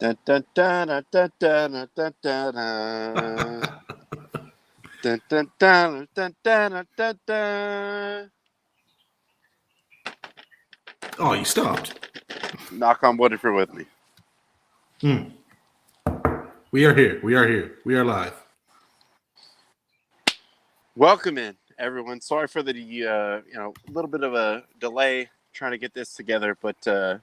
Dun, dun, dun, dun, dun, dun, dun, dun, dun. Dun, dun, dun, dun, dun, dun, dun. Oh, you stopped. Knock on wood if you're with me. We are here. We are here. We are live. Welcome in, everyone. Sorry for the little bit of a delay trying to get this together, but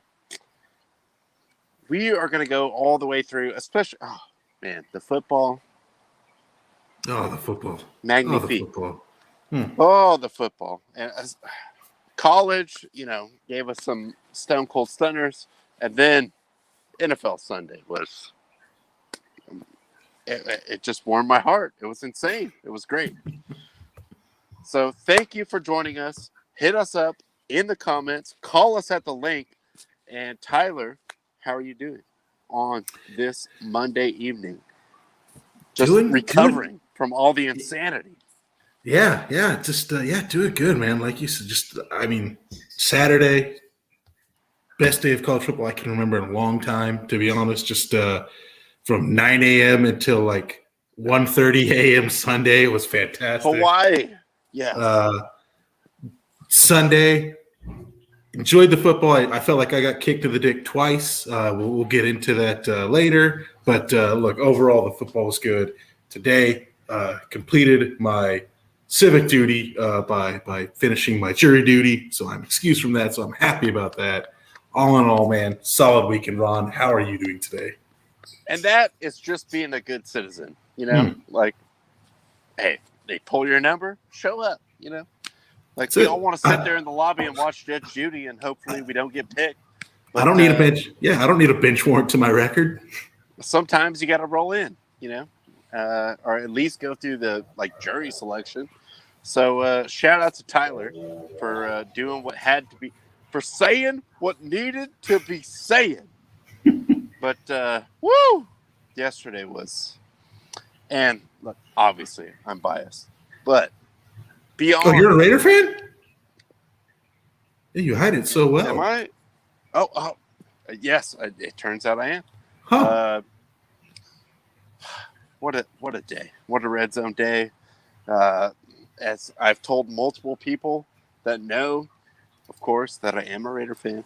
we are going to go all the way through, especially, the football. Oh, the football. Magnifique. Oh, the football. Oh, the football. And college, gave us some stone cold stunners, and then NFL Sunday was. It just warmed my heart. It was insane. It was great. So thank you for joining us. Hit us up in the comments. Call us at the link. And Tyler, how are you doing on this Monday evening? Just recovering from all the insanity. Yeah. Just doing good, man. Like you said, Saturday, best day of college football I can remember in a long time, to be honest. Just from 9 a.m. until like 1:30 a.m. Sunday. It was fantastic. Hawaii. Yeah. Sunday, enjoyed the football. I felt like I got kicked to the dick twice. We'll get into that later. But look, overall, the football was good. Today, completed my civic duty by finishing my jury duty. So I'm excused from that. So I'm happy about that. All in all, man, solid weekend, Ron. How are you doing today? And that is just being a good citizen, Like, hey, they pull your number, show up, Like, we all want to sit there in the lobby and watch Judge Judy, and hopefully we don't get picked. But, I don't need a bench. Yeah, I don't need a bench warrant to my record. Sometimes you got to roll in, or at least go through the jury selection. So shout out to Tyler for doing what had to be, for saying what needed to be saying. But yesterday was, and look, obviously I'm biased, but beyond. Oh, you're a Raider fan? Yeah, you hide it so well. Am I? Oh, yes. It turns out I am. Huh. What a day! What a red zone day! As I've told multiple people that know, of course, that I am a Raider fan,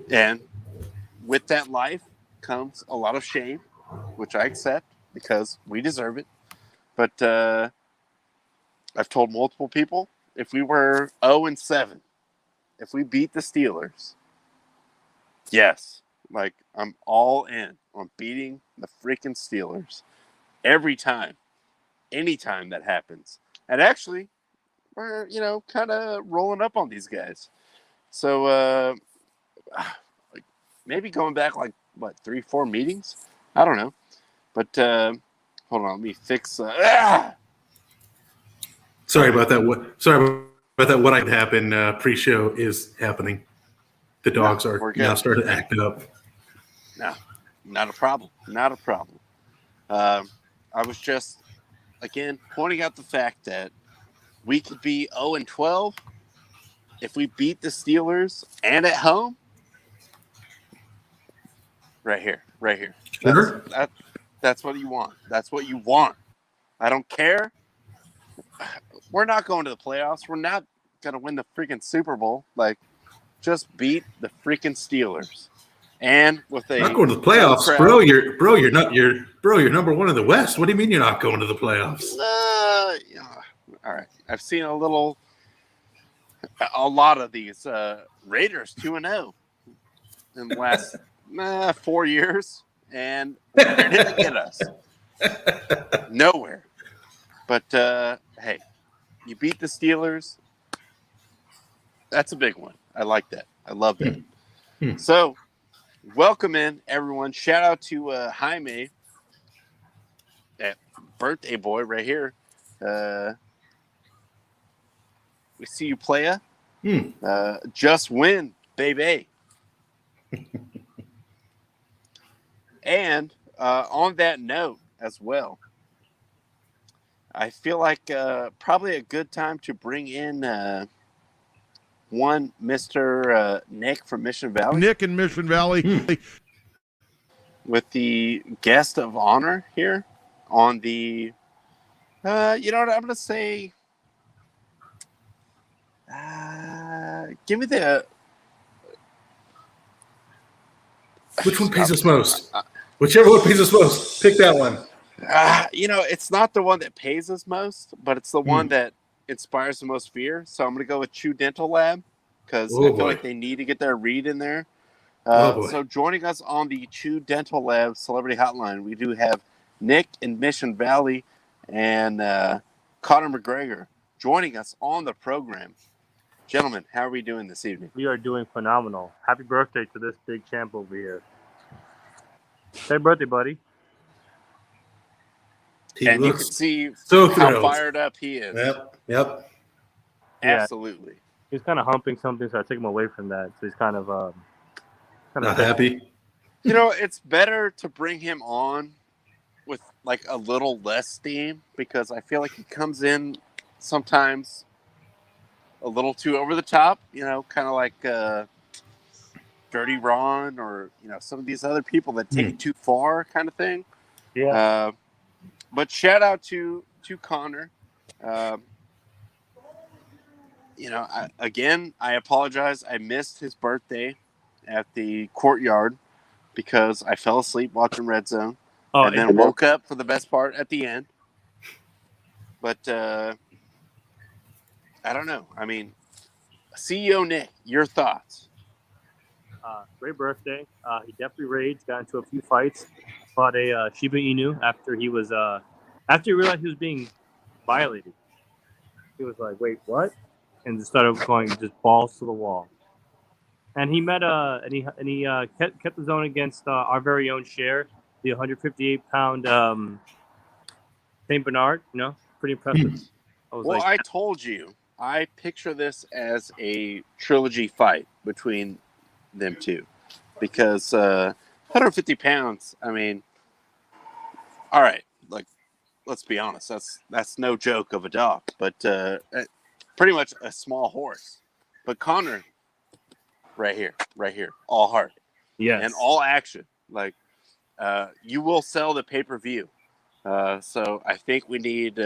and with that life comes a lot of shame, which I accept because we deserve it. But I've told multiple people, if we were 0-7, if we beat the Steelers, yes, I'm all in on beating the freaking Steelers every time, anytime that happens. And actually, we're, kind of rolling up on these guys. So maybe going back 3-4 meetings? I don't know. But hold on, let me fix. Sorry about that. What I happen pre-show is happening. The dogs are now started acting up. No, not a problem. Not a problem. I was just, again, pointing out the fact that we could be 0-12 if we beat the Steelers and at home. Right here. Sure. That's what you want. That's what you want. I don't care. We're not going to the playoffs. We're not going to win the freaking Super Bowl. Just beat the freaking Steelers. And with a not going to the playoffs, bro. You're number one in the West. What do you mean you're not going to the playoffs? All right. I've seen a lot of these Raiders 2-0 in the last 4 years, and where did it get us? Nowhere. But hey, you beat the Steelers. That's a big one. I like that. I love that. So, welcome in, everyone. Shout out to Jaime, that birthday boy right here. We see you, playa. Just win, baby. And on that note as well, I feel like probably a good time to bring in one Mr. Nick from Mission Valley. Nick in Mission Valley. with the guest of honor here on the. You know what? I'm gonna say. Give me the. Which one pays us most? Whichever one pays us most, pick that one. You know, it's not the one that pays us most, but it's the one that inspires the most fear. So I'm gonna go with Chew Dental Lab because I feel like they need to get their read in there. So joining us on the Chew Dental Lab Celebrity Hotline, we do have Nick in Mission Valley and Connor McGregor joining us on the program. Gentlemen, how are we doing this evening? We are doing phenomenal. Happy birthday to this big champ over here. Happy birthday, buddy. And you can see so how fired up he is. Yep. Absolutely. He's kind of humping something, so I took him away from that. So he's kind of not happy. You know, it's better to bring him on with like a little less steam because I feel like he comes in sometimes a little too over the top, you know, kind of like Dirty Ron or, you know, some of these other people that take it too far kind of thing. Yeah. But shout out to Connor. You know, I apologize. I missed his birthday at the courtyard because I fell asleep watching Red Zone and then woke up for the best part at the end. But I don't know. I mean, CEO Nick, your thoughts? Great birthday. He definitely raged, got into a few fights, fought a Shiba Inu after he realized he was being violated. He was like, "Wait, what?" And just started going just balls to the wall. And he met he kept his own against our very own Cher, the 158-pound Saint Bernard. You know, pretty impressive. I told you, I picture this as a trilogy fight between them two, because 150 pounds. I mean, all right, like let's be honest, that's no joke of a dog, but pretty much a small horse. But Connor, right here, all heart, and all action. Like you will sell the pay-per-view. So I think we need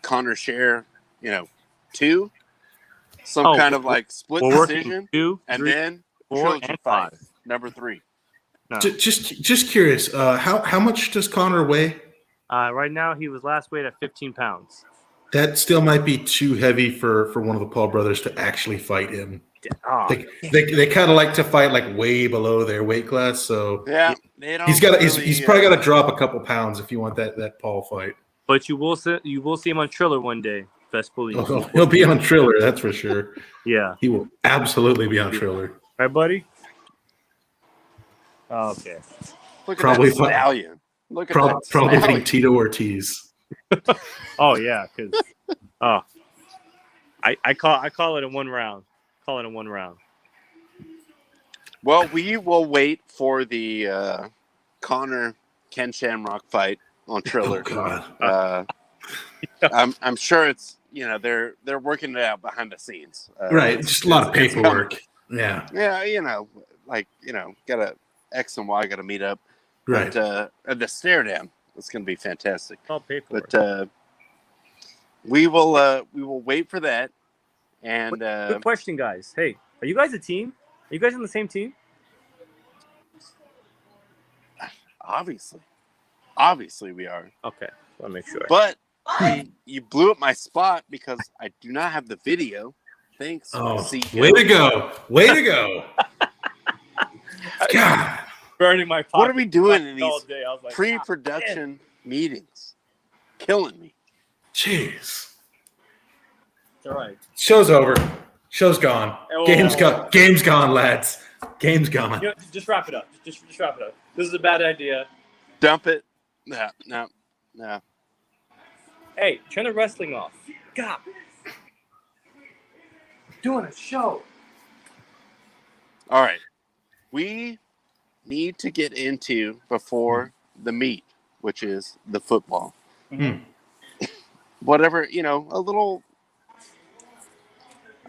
Connor Cher, you know, 2. Some kind of like split decision, 2, and 3, then 4, trilogy and fight 5. number 3. No. Just curious, how much does Connor weigh? Right now, he was last weighed at 15 pounds. That still might be too heavy for one of the Paul brothers to actually fight him. They kind of like to fight like way below their weight class, so yeah, he's probably got to drop a couple pounds if you want that Paul fight. But you will see him on Triller one day. Best believe. He'll be on Triller, that's for sure. Yeah, he will absolutely be on Triller. Right, buddy? Okay. Look at that stallion. Probably think Tito Ortiz. Oh yeah, because I call it in 1 round. Call it in 1 round. Well, we will wait for the Connor Ken Shamrock fight on Triller. Oh, God. I'm sure it's, you know, they're working it out behind the scenes. Right, just a lot of paperwork. Yeah. Yeah, you know, like, you know, gotta X and Y gotta meet up. Right. But the stare down is gonna be fantastic. I'll pay for it. But we will wait for that. And good question, guys. Hey, are you guys a team? Are you guys on the same team? Obviously we are. Okay, I want to make sure. But you blew up my spot because I do not have the video. Thanks. Oh, way to go! God, burning my pocket. What are we doing in these like, pre-production meetings? Killing me. Jeez. It's all right. Show's over. Show's gone. Game's gone. Game's gone, lads. Game's gone. You know, just wrap it up. Just wrap it up. This is a bad idea. Dump it. No. Hey, turn the wrestling off. God. Doing a show. All right. We need to get into before the meat, which is the football. Mm-hmm. Whatever, you know, a little.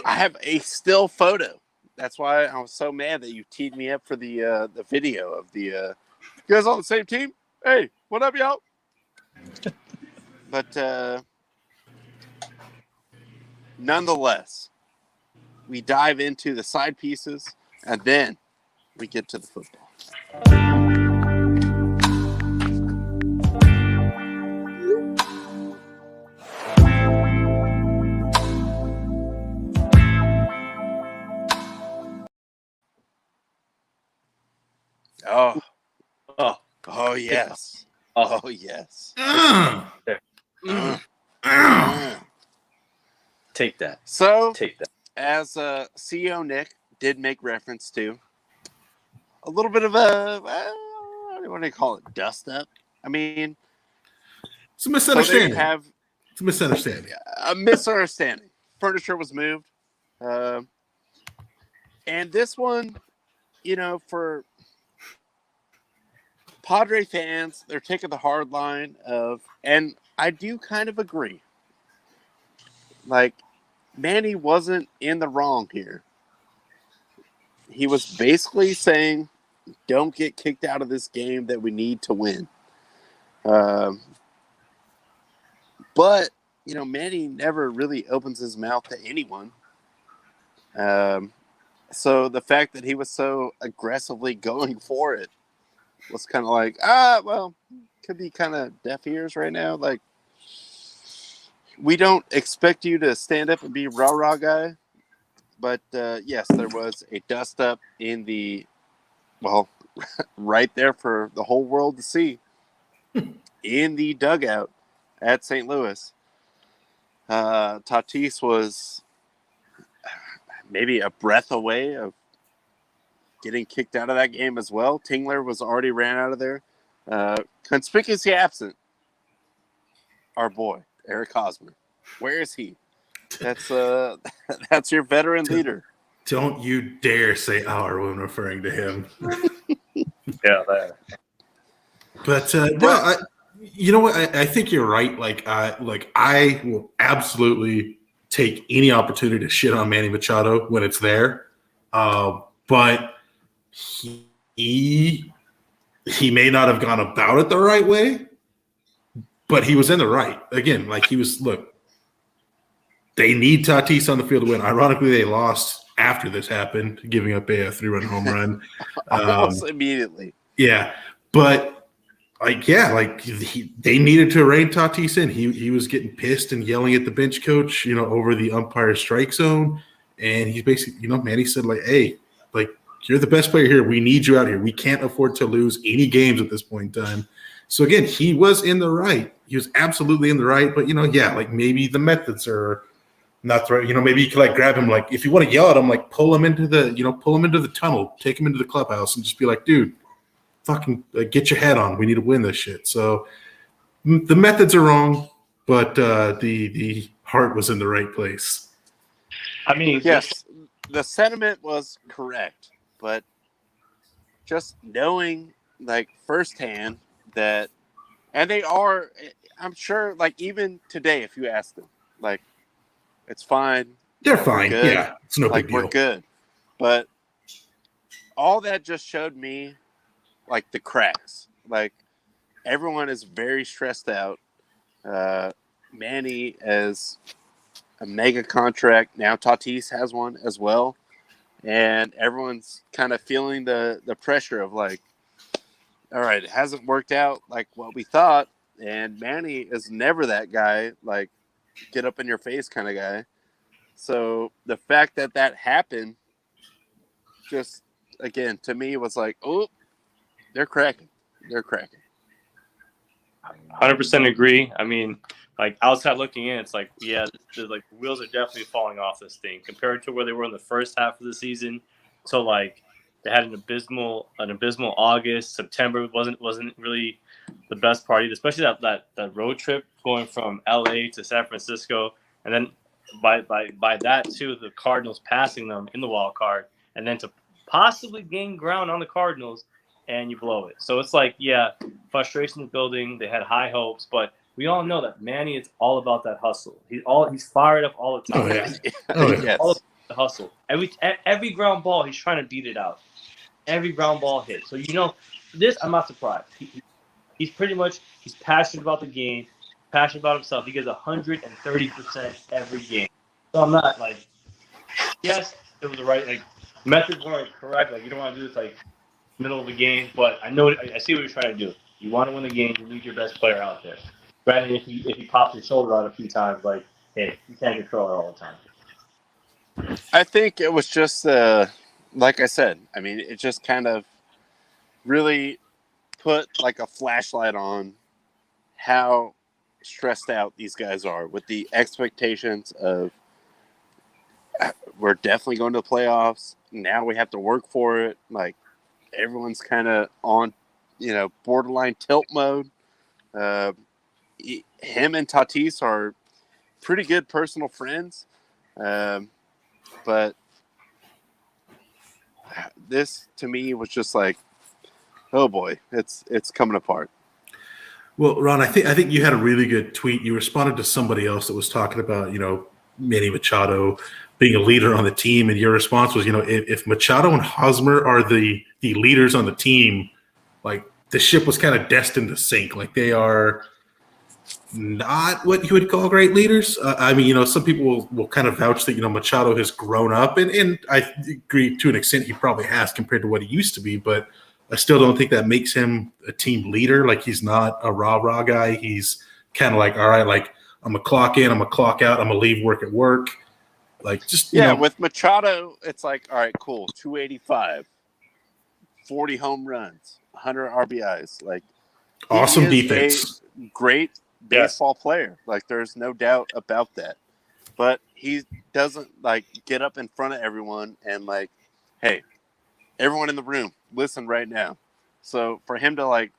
I have a still photo that's why I was so mad that you teed me up for the video of the you guys on the same team. Hey, what up, y'all? But nonetheless, we dive into the side pieces, and then we get to the football. Oh, Oh, oh yes, oh, oh yes. there. Take that. So, Take that. as CEO Nick did make reference to, a little bit of a what do you call it? Dust up. I mean, It's a misunderstanding. So they have it's a misunderstanding. a misunderstanding. Furniture was moved, and this one, for Padre fans, they're taking the hard line of, and I do kind of agree. Like, Manny wasn't in the wrong here. He was basically saying, don't get kicked out of this game that we need to win. But, Manny never really opens his mouth to anyone. So the fact that he was so aggressively going for it was kind of like, could be kind of deaf ears right now. Like, we don't expect you to stand up and be rah-rah guy. But, yes, there was a dust-up in the, right there for the whole world to see in the dugout at St. Louis. Tatis was maybe a breath away of getting kicked out of that game as well. Tingler was already ran out of there. Conspicuously absent, our boy, Eric Hosmer. Where is he? That's that's your veteran leader. Don't you dare say "our" when referring to him. Yeah, that. But no, you know what? I think you're right. Like I will absolutely take any opportunity to shit on Manny Machado when it's there. But he may not have gone about it the right way, but he was in the right. Again, like he was. Look, they need Tatis on the field to win. Ironically, they lost after this happened, giving up a 3-run home run almost immediately. Yeah, but they needed to rein Tatis in. He was getting pissed and yelling at the bench coach, over the umpire's strike zone, and he's basically, Manny said, like, hey, like, you're the best player here. We need you out here. We can't afford to lose any games at this point in time. So again, he was in the right. He was absolutely in the right. But like maybe the methods are not the right. Maybe you could like grab him, like if you want to yell at him, like pull him into the tunnel, take him into the clubhouse, and just be like, dude, fucking get your head on. We need to win this shit. So the methods are wrong, but the heart was in the right place. I mean, yes, the sentiment was correct, but just knowing like firsthand that, and they are, I'm sure, like even today, if you ask them, like, it's fine. They're fine. Good. Yeah, it's no big deal. We're good. But all that just showed me, like, the cracks. Like, everyone is very stressed out. Manny has a mega contract. Now Tatis has one as well. And everyone's kind of feeling the pressure of, like, all right, it hasn't worked out like what we thought. And Manny is never that guy, like, get up in your face kind of guy. So the fact that happened just, again, to me was like, oh, they're cracking. 100% agree. I mean, like outside looking in, it's like, yeah, the wheels are definitely falling off this thing compared to where they were in the first half of the season. So like they had an abysmal August. September wasn't really the best part, especially that road trip going from LA to San Francisco, and then by that too, the Cardinals passing them in the wild card, and then to possibly gain ground on the Cardinals, and you blow it. So it's like, yeah, frustration is building. They had high hopes, but we all know that Manny is all about that hustle. He's fired up all the time. Oh, yeah. All hustle. Every ground ball, he's trying to beat it out. Every ground ball hit. So this I'm not surprised. He's passionate about the game, passionate about himself. He gives 130% every game. So I'm not like, yes, it was the right methods weren't correct. Like you don't want to do this middle of the game, but I see what you're trying to do. You want to win the game. You need your best player out there. Granted, if he pops his shoulder out a few times, hey, you can't control it all the time. I think it was just, like I said, I mean, it just kind of really put like a flashlight on how stressed out these guys are with the expectations of we're definitely going to the playoffs. Now we have to work for it. Like everyone's kind of on, borderline tilt mode. Him and Tatis are pretty good personal friends. But this to me was just like, oh boy, it's coming apart. Well, Ron, I think you had a really good tweet. You responded to somebody else that was talking about, Manny Machado being a leader on the team, and your response was, if Machado and Hosmer are the leaders on the team, like the ship was kind of destined to sink. Like they are not what you would call great leaders. I mean, some people will kind of vouch that, Machado has grown up, and I agree to an extent he probably has compared to what he used to be, but I still don't think that makes him a team leader. Like he's not a rah-rah guy. He's kind of like, all right, like I'm going to clock in, I'm going to clock out, I'm going to leave work at work. Like just, with Machado, it's like, all right, cool, 285, 40 home runs, 100 RBIs. Like awesome defense. A great baseball player. Like there's no doubt about that. But he doesn't get up in front of everyone and hey, everyone in the room, listen right now. So for him to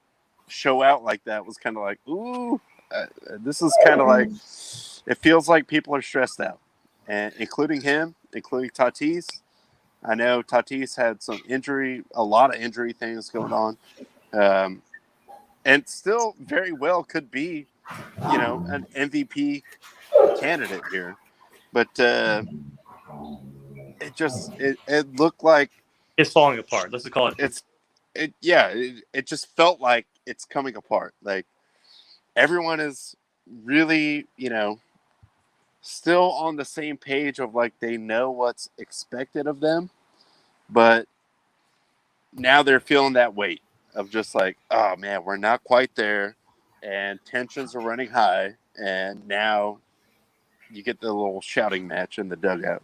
show out like that was kind of like, ooh, this is kind of like, it feels like people are stressed out, and including him, including Tatis. I know Tatis had a lot of injury things going on, and still very well could be, an MVP candidate here, but it looked like it's falling apart. Let's call it. It just felt like it's coming apart. Like everyone is really, still on the same page of they know what's expected of them, but now they're feeling that weight of just oh man, we're not quite there, and tensions are running high, and now you get the little shouting match in the dugout.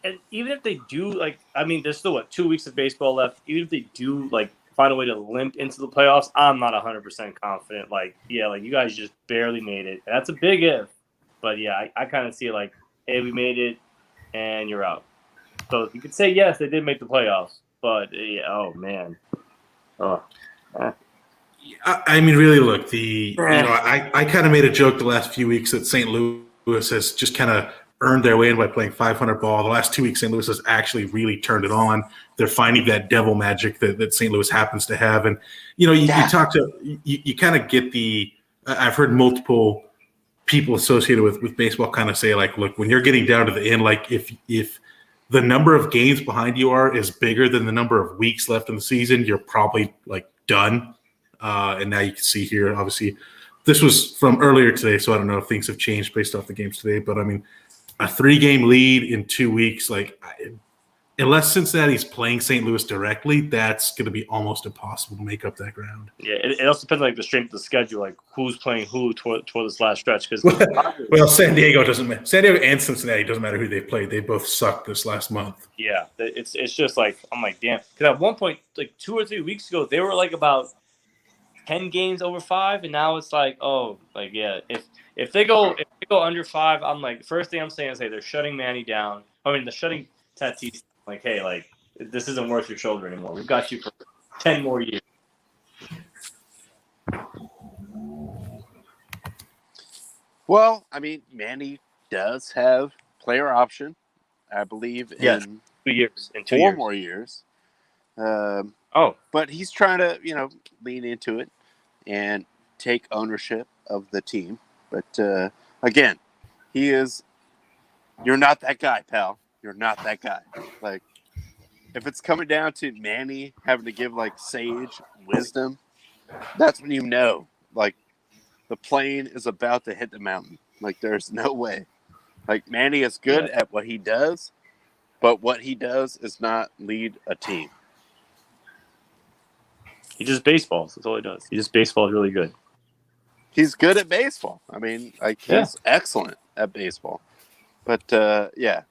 And even if they do, there's still 2 weeks of baseball left. Even if they do find a way to limp into the playoffs, I'm not 100% confident. You guys just barely made it. That's a big if, but yeah, I kind of see it hey, we made it, and you're out. So you could say yes, they did make the playoffs, but oh man, I mean, really, look, I kind of made a joke the last few weeks that St. Louis has just kind of earned their way in by playing 500 ball. The last 2 weeks, St. Louis has actually really turned it on. They're finding that devil magic that St. Louis happens to have. And, you kind of get I've heard multiple people associated with baseball kind of say, look, when you're getting down to the end, if the number of games behind you is bigger than the number of weeks left in the season, you're probably done. And now you can see here, obviously, this was from earlier today, so I don't know if things have changed based off the games today. But I mean, a 3-game lead in 2 weeks, unless Cincinnati's playing St. Louis directly, that's going to be almost impossible to make up that ground. Yeah, it also depends on the strength of the schedule, who's playing who toward this last stretch. Because well, San Diego doesn't matter. San Diego and Cincinnati doesn't matter who they played. They both sucked this last month. Yeah, it's just I'm damn. Because at one point, 2 or 3 weeks ago, they were about 10 games over 5, and now it's if they go under 5, I'm first thing I'm saying is, hey, they're shutting Manny down. I mean, they're shutting Tatis. Hey, this isn't worth your shoulder anymore. We've got you for 10 more years. Well, I mean, Manny does have player option, I believe, in 2 years. In 2 4 years. more years. But he's trying to, lean into it and take ownership of the team. But again, you're not that guy, pal. you're not that guy. Like, if it's coming down to Manny having to give like sage wisdom, that's when you know, like, the plane is about to hit the mountain. Like, there's no way. Like, Manny is good at what he does, but what he does is not lead a team. He just baseballs. That's all he does. He just baseballs really good. He's good at baseball. I mean, like, he's excellent at baseball. But yeah,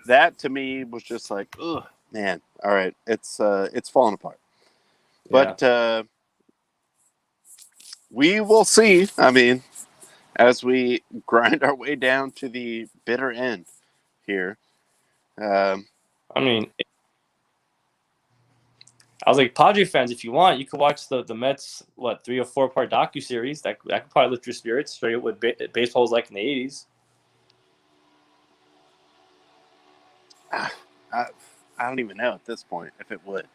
that to me was just like, ugh, man. All right, it's falling apart. But we will see. I mean, as we grind our way down to the bitter end here. I mean, I was like, Padre fans, if you want, you could watch the Mets, 3 or 4 part docuseries. That could probably lift your spirits, straight up what baseball was like in the 80s. I don't even know at this point if it would,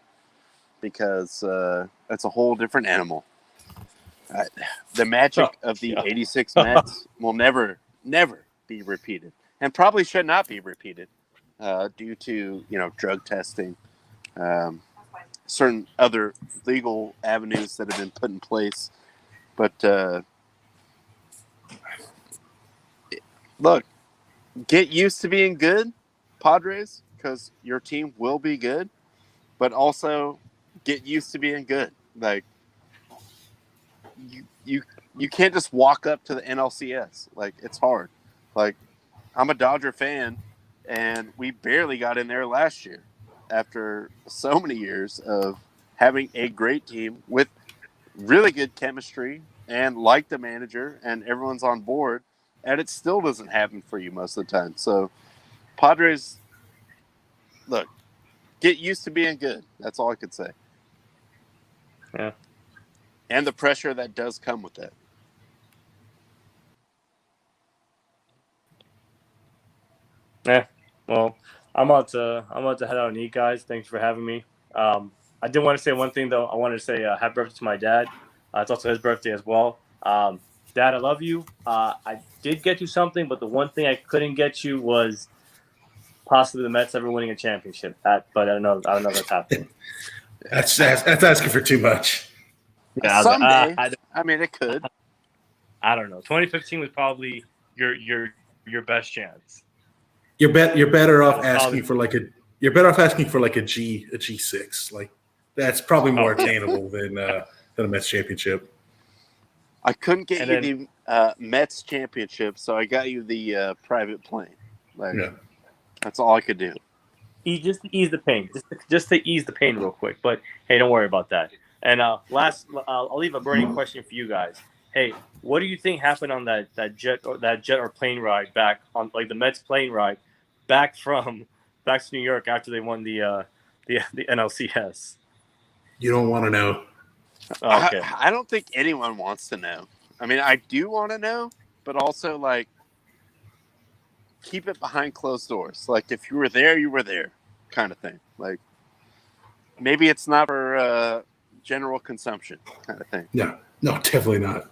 because it's a whole different animal. The magic of the 86 Mets will never be repeated, and probably should not be repeated due to, drug testing, certain other legal avenues that have been put in place. But look, get used to being good, Padres, because your team will be good, but also get used to being good. Like, you can't just walk up to the NLCS. Like, it's hard. Like, I'm a Dodger fan, and we barely got in there last year after so many years of having a great team with really good chemistry and like the manager and everyone's on board, and it still doesn't happen for you most of the time. So, Padres, look, get used to being good. That's all I could say. Yeah. And the pressure that does come with that. Yeah. Well, I'm about to head out and eat, guys. Thanks for having me. I did want to say one thing though. I wanted to say happy birthday to my dad. It's also his birthday as well. Dad, I love you. I did get you something, but the one thing I couldn't get you was possibly the Mets ever winning a championship. But I don't know if that's happening. That's asking for too much. Yeah, someday. I mean, it could. I don't know. 2015 was probably your best chance. You're better off asking for like a G6. Like, that's probably more attainable than a Mets championship. I couldn't get you the Mets championship, so I got you the private plane. Like, that's all I could do. Just to ease the pain. Just to ease the pain real quick. But hey, don't worry about that. And last, I'll leave a burning question for you guys. Hey, what do you think happened on that jet or plane ride back on, like, the Mets plane ride back to New York after they won the NLCS? You don't want to know. Okay. I don't think anyone wants to know. I mean, I do want to know, but also, like, keep it behind closed doors. Like, if you were there, you were there, kind of thing. Like, maybe it's not for general consumption, kind of thing. No, definitely not.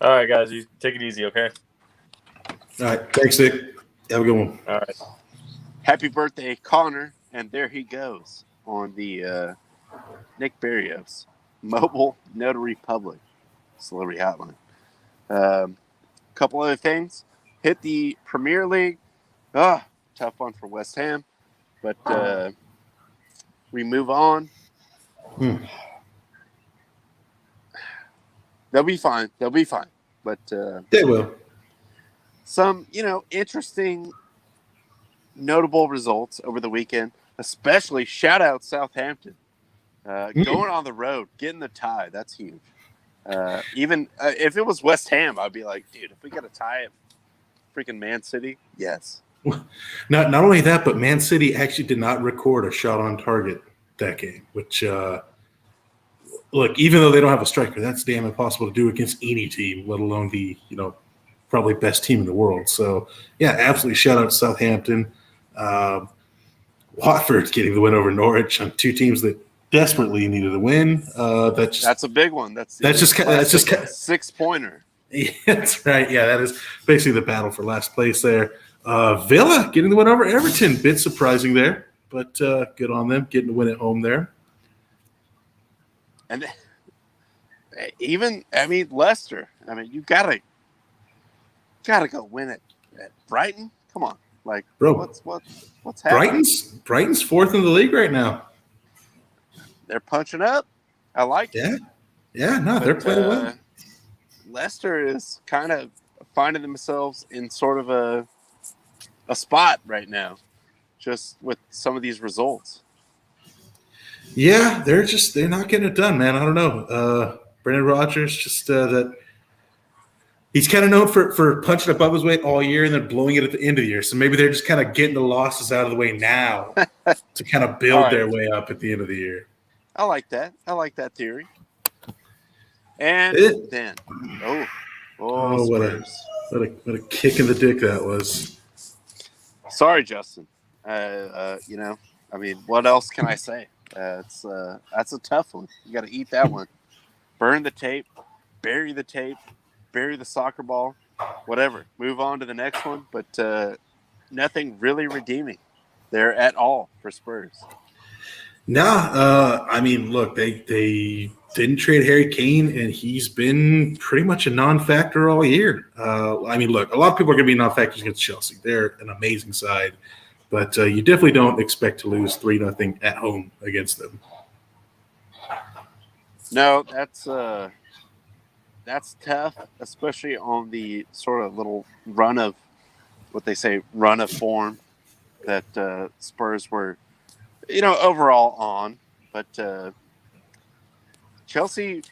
All right, guys, you take it easy, okay? All right, thanks, Nick. Have a good one. All right. Happy birthday, Connor, and there he goes on the Nick Barrios Mobile Notary Public Celebrity Hotline. Couple other things. Hit the Premier League. Tough one for West Ham, but we move on. They'll be fine. But they will. Some, interesting, notable results over the weekend. Especially shout out Southampton. Going on the road, getting the tie. That's huge. Even if it was West Ham, I'd be like, dude, if we got a tie at freaking Man City, yes. Not only that, but Man City actually did not record a shot on target that game, which, look, even though they don't have a striker, that's damn impossible to do against any team, let alone the, probably best team in the world. So, yeah, absolutely shout out to Southampton. Watford getting the win over Norwich on two teams that desperately needed a win. That's a big one. That's just 6-pointer. Yeah, that's right. Yeah, that is basically the battle for last place there. Villa getting the win over Everton. Bit surprising there, but good on them getting the win at home there. And even, Leicester. You gotta go win it at Brighton. Come on, like, Bro, what's happening? Brighton's fourth in the league right now. They're punching up. I like it. Yeah, no, they're playing well. Leicester is kind of finding themselves in sort of a spot right now, just with some of these results. Yeah, they're not getting it done, man. I don't know. Brendan Rodgers, just that he's kind of known for punching above his weight all year and then blowing it at the end of the year. So maybe they're just kind of getting the losses out of the way now to kind of build their way up at the end of the year. I like that. I like that theory. And then, what a kick in the dick that was. Sorry, Justin. What else can I say? That's a tough one. You got to eat that one. Burn the tape, bury the soccer ball, whatever. Move on to the next one. But nothing really redeeming there at all for Spurs. Nah, look, they didn't trade Harry Kane, and he's been pretty much a non-factor all year. Look, a lot of people are going to be non-factors against Chelsea. They're an amazing side, but you definitely don't expect to lose 3-0 at home against them. No, that's tough, especially on the sort of little run of form that Spurs were, overall on. But Chelsea,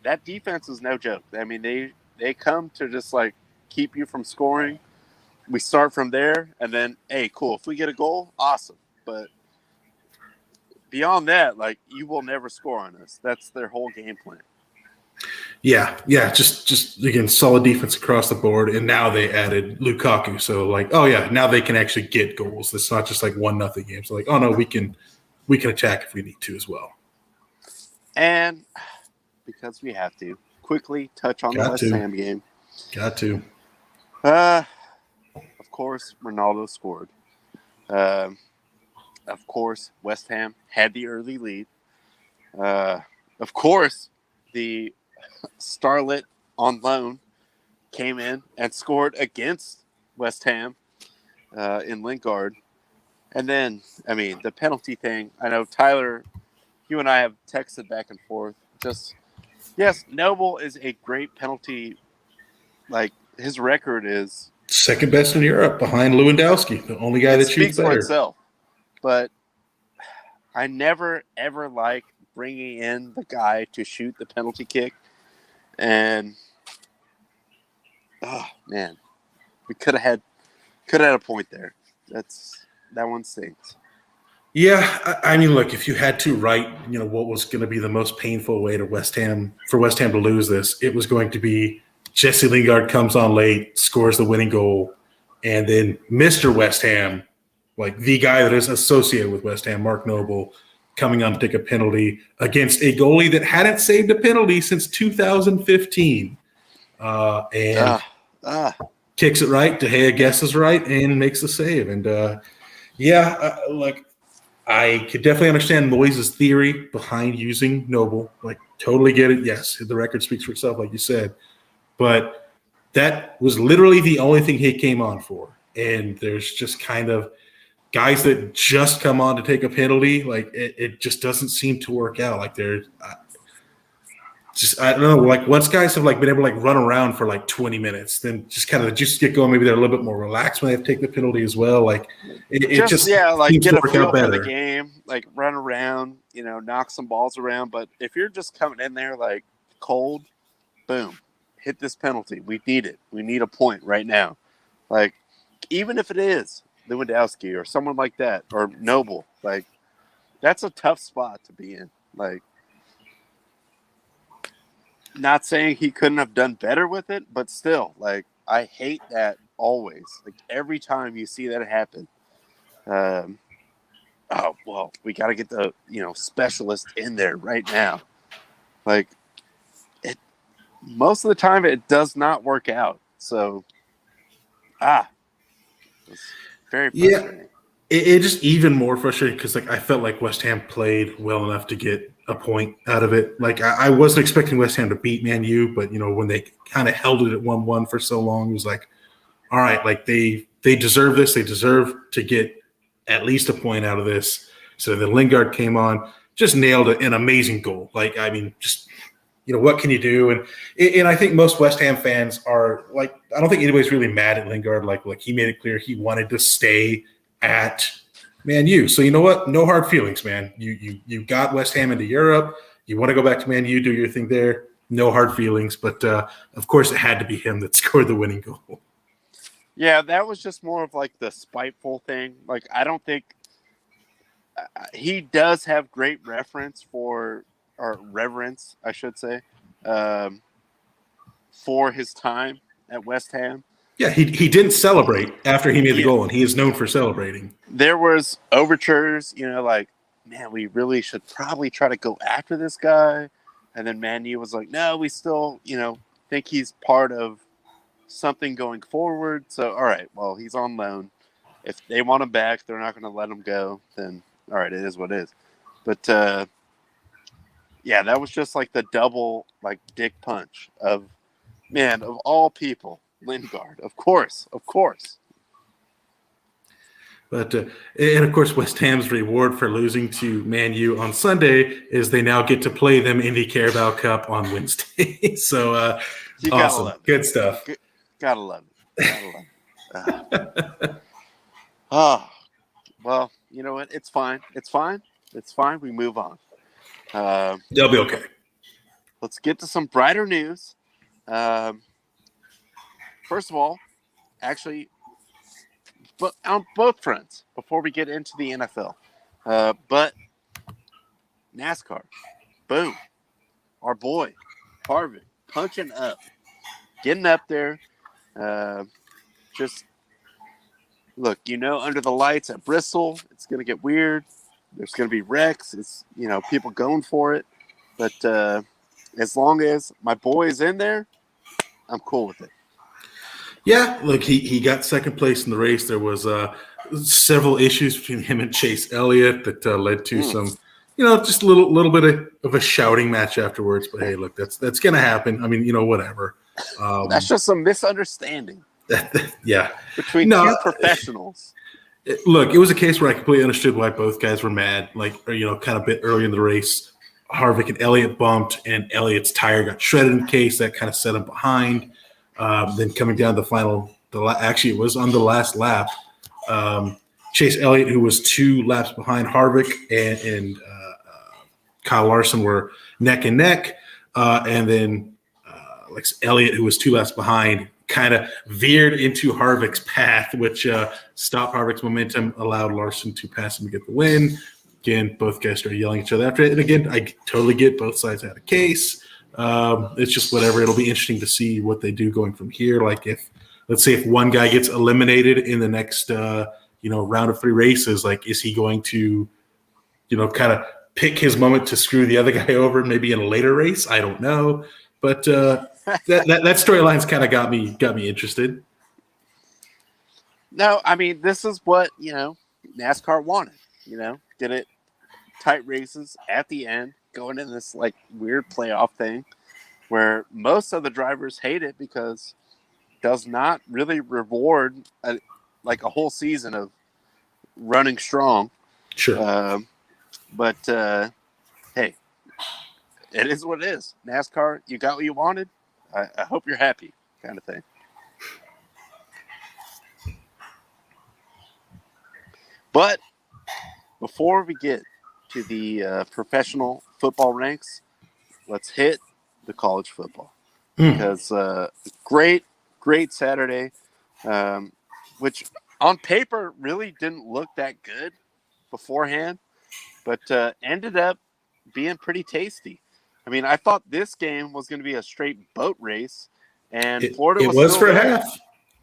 that defense is no joke. They come to just like keep you from scoring. We start from there, and then, hey, cool. If we get a goal, awesome. But beyond that, like, you will never score on us. That's their whole game plan. Yeah, just again, solid defense across the board, and now they added Lukaku. So now they can actually get goals. It's not just like 1-0 games. So no, we can attack if we need to as well. And because we have to quickly touch on the West Ham game. Got to. Of course, Ronaldo scored. Of course, West Ham had the early lead. Of course, the starlet on loan came in and scored against West Ham in Lingard. And then, the penalty thing. I know, Tyler, you and I have texted back and forth. Yes, Noble is a great penalty. Like, his record is second best in Europe behind Lewandowski, the only guy that shoots better. For itself. But I never, ever like bringing in the guy to shoot the penalty kick. And, oh, man, we could have had a point there. That one stinks. Yeah, look, if you had to write, what was going to be the most painful way for West Ham to lose this, it was going to be Jesse Lingard comes on late, scores the winning goal, and then Mr. West Ham, like the guy that is associated with West Ham, Mark Noble, coming on to take a penalty against a goalie that hadn't saved a penalty since 2015. Kicks it right, De Gea guesses right, and makes the save. And, I could definitely understand Moyes' theory behind using Noble. Like, totally get it. Yes, the record speaks for itself, like you said. But that was literally the only thing he came on for. And there's just kind of guys that just come on to take a penalty. Like, it just doesn't seem to work out. Like, I don't know. Like, once guys have been able to run around for 20 minutes, then just kind of just get going. Maybe they're a little bit more relaxed when they have to take the penalty as well. Like, it just get a feel for the better. game. Like, run around, knock some balls around. But if you're just coming in there cold, boom, hit this penalty. We need it. We need a point right now. Like, even if it is Lewandowski or someone like that or Noble, that's a tough spot to be in. Not saying he couldn't have done better with it, but still, I hate that always. Every time you see that happen, we got to get the specialist in there right now. Most of the time it does not work out. So It was very Yeah, frustrating. it just even more frustrating because like I felt like West Ham played well enough to get a point out of it. Like I wasn't expecting West Ham to beat Man U, but when they kind of held it at 1-1 for so long, it was like, all right, like they deserve this. They deserve to get at least a point out of this. So then Lingard came on, just nailed an amazing goal. Like I mean, just what can you do? And I think most West Ham fans are like, I don't think anybody's really mad at Lingard. Like he made it clear he wanted to stay at Man U. So you know what? No hard feelings, man. You got West Ham into Europe. You want to go back to Man U, do your thing there. No hard feelings. But of course, it had to be him that scored the winning goal. Yeah, that was just more of like the spiteful thing. Like I don't think he does have great reference or reverence, I should say, for his time at West Ham. Yeah, he didn't celebrate after he made the goal, and he is known for celebrating. There was overtures, like, man, we really should probably try to go after this guy. And then Man U was like, no, we still, think he's part of something going forward. So, all right, well, he's on loan. If they want him back, they're not going to let him go. Then, all right, it is what it is. But, yeah, that was just like the double, like, dick punch of all people, Lingard. Of course. But and of course, West Ham's reward for losing to Man U on Sunday is they now get to play them in the Carabao Cup on Wednesday. So awesome, good stuff. Gotta love it. Well, you know what? It's fine. We move on. They'll be okay. Let's get to some brighter news. First of all, actually, but on both fronts, before we get into the NFL, but NASCAR, boom, our boy Harvick punching up, getting up there. Just look, under the lights at Bristol, it's gonna get weird. There's gonna be wrecks. It's people going for it, but as long as my boy is in there, I'm cool with it. Yeah, look, he got second place in the race. There was several issues between him and Chase Elliott that led to some, just a little bit of a shouting match afterwards. But hey, look, that's going to happen. I mean, whatever. That's just some misunderstanding. Yeah, between two professionals. Look, it was a case where I completely understood why both guys were mad. Like, kind of a bit early in the race, Harvick and Elliott bumped, and Elliott's tire got shredded in case that kind of set him behind. Then coming down the final, actually it was on the last lap. Chase Elliott, who was 2 laps behind Harvick, and Kyle Larson were neck and neck, and then Elliott, who was 2 laps behind, kind of veered into Harvick's path, which stopped Harvick's momentum, allowed Larson to pass him to get the win. Again, both guys started yelling at each other after it. And again, I totally get both sides had a case. It's just whatever. It'll be interesting to see what they do going from here. Like let's say if one guy gets eliminated in the next, round of 3 races, like, is he going to, kind of pick his moment to screw the other guy over maybe in a later race? I don't know. But that storyline's kind of got me interested. No, I mean, this is what, NASCAR wanted, get it tight races at the end, going in this like weird playoff thing where most of the drivers hate it because it does not really reward a whole season of running strong. Sure. But hey, it is what it is. NASCAR, you got what you wanted. I hope you're happy, kind of thing. But before we get to the professional football ranks, let's hit the college football. Because great Saturday, which on paper really didn't look that good beforehand, but ended up being pretty tasty. I mean, I thought this game was going to be a straight boat race, and Florida was for half.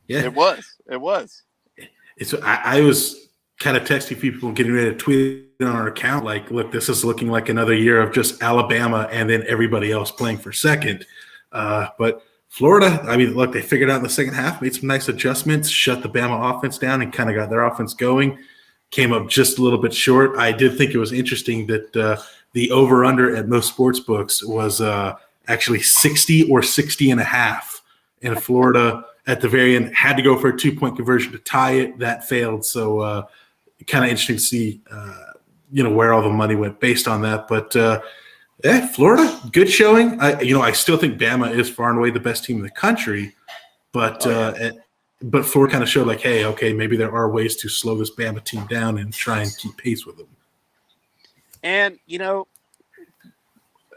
Yeah, it was. I was kind of texting people, getting ready to tweet on our account, like, look, this is looking like another year of just Alabama and then everybody else playing for second. But Florida, I mean, look, they figured out in the second half, made some nice adjustments, shut the Bama offense down, and kind of got their offense going. Came up just a little bit short. I did think it was interesting that the over-under at most sports books was actually 60 or 60 and a half. And Florida at the very end had to go for a 2-point conversion to tie it. That failed. So kind of interesting to see, where all the money went based on that. But Florida, good showing. I still think Bama is far and away the best team in the country. But but Florida kind of showed like, hey, okay, maybe there are ways to slow this Bama team down and try and keep pace with them. And,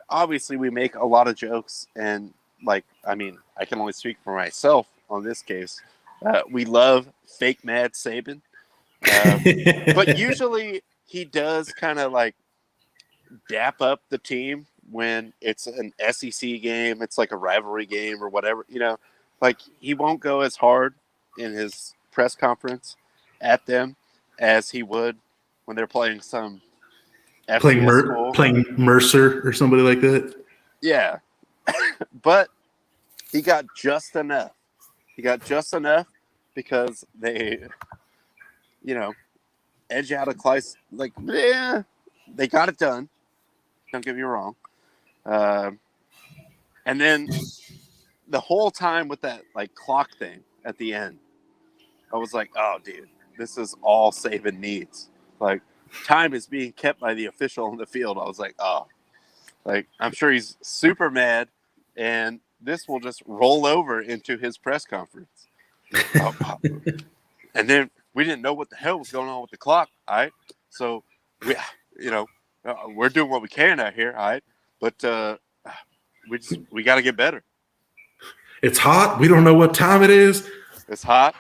obviously we make a lot of jokes. And, I can only speak for myself on this case. We love fake mad Saban. But usually he does kind of dap up the team when it's an SEC game. It's like a rivalry game or whatever, he won't go as hard in his press conference at them as he would when they're playing some playing Mercer or somebody like that. Yeah. But he got just enough. Because they, edge out of Clyde. They got it done. Don't get me wrong. And then the whole time with that clock thing at the end, I was like, oh, dude, this is all Saban needs. Time is being kept by the official on the field. I was like, oh, I'm sure he's super mad, and this will just roll over into his press conference. And then we didn't know what the hell was going on with the clock. All right. So we're doing what we can out here. All right. But we got to get better. It's hot. We don't know what time it is. It's hot.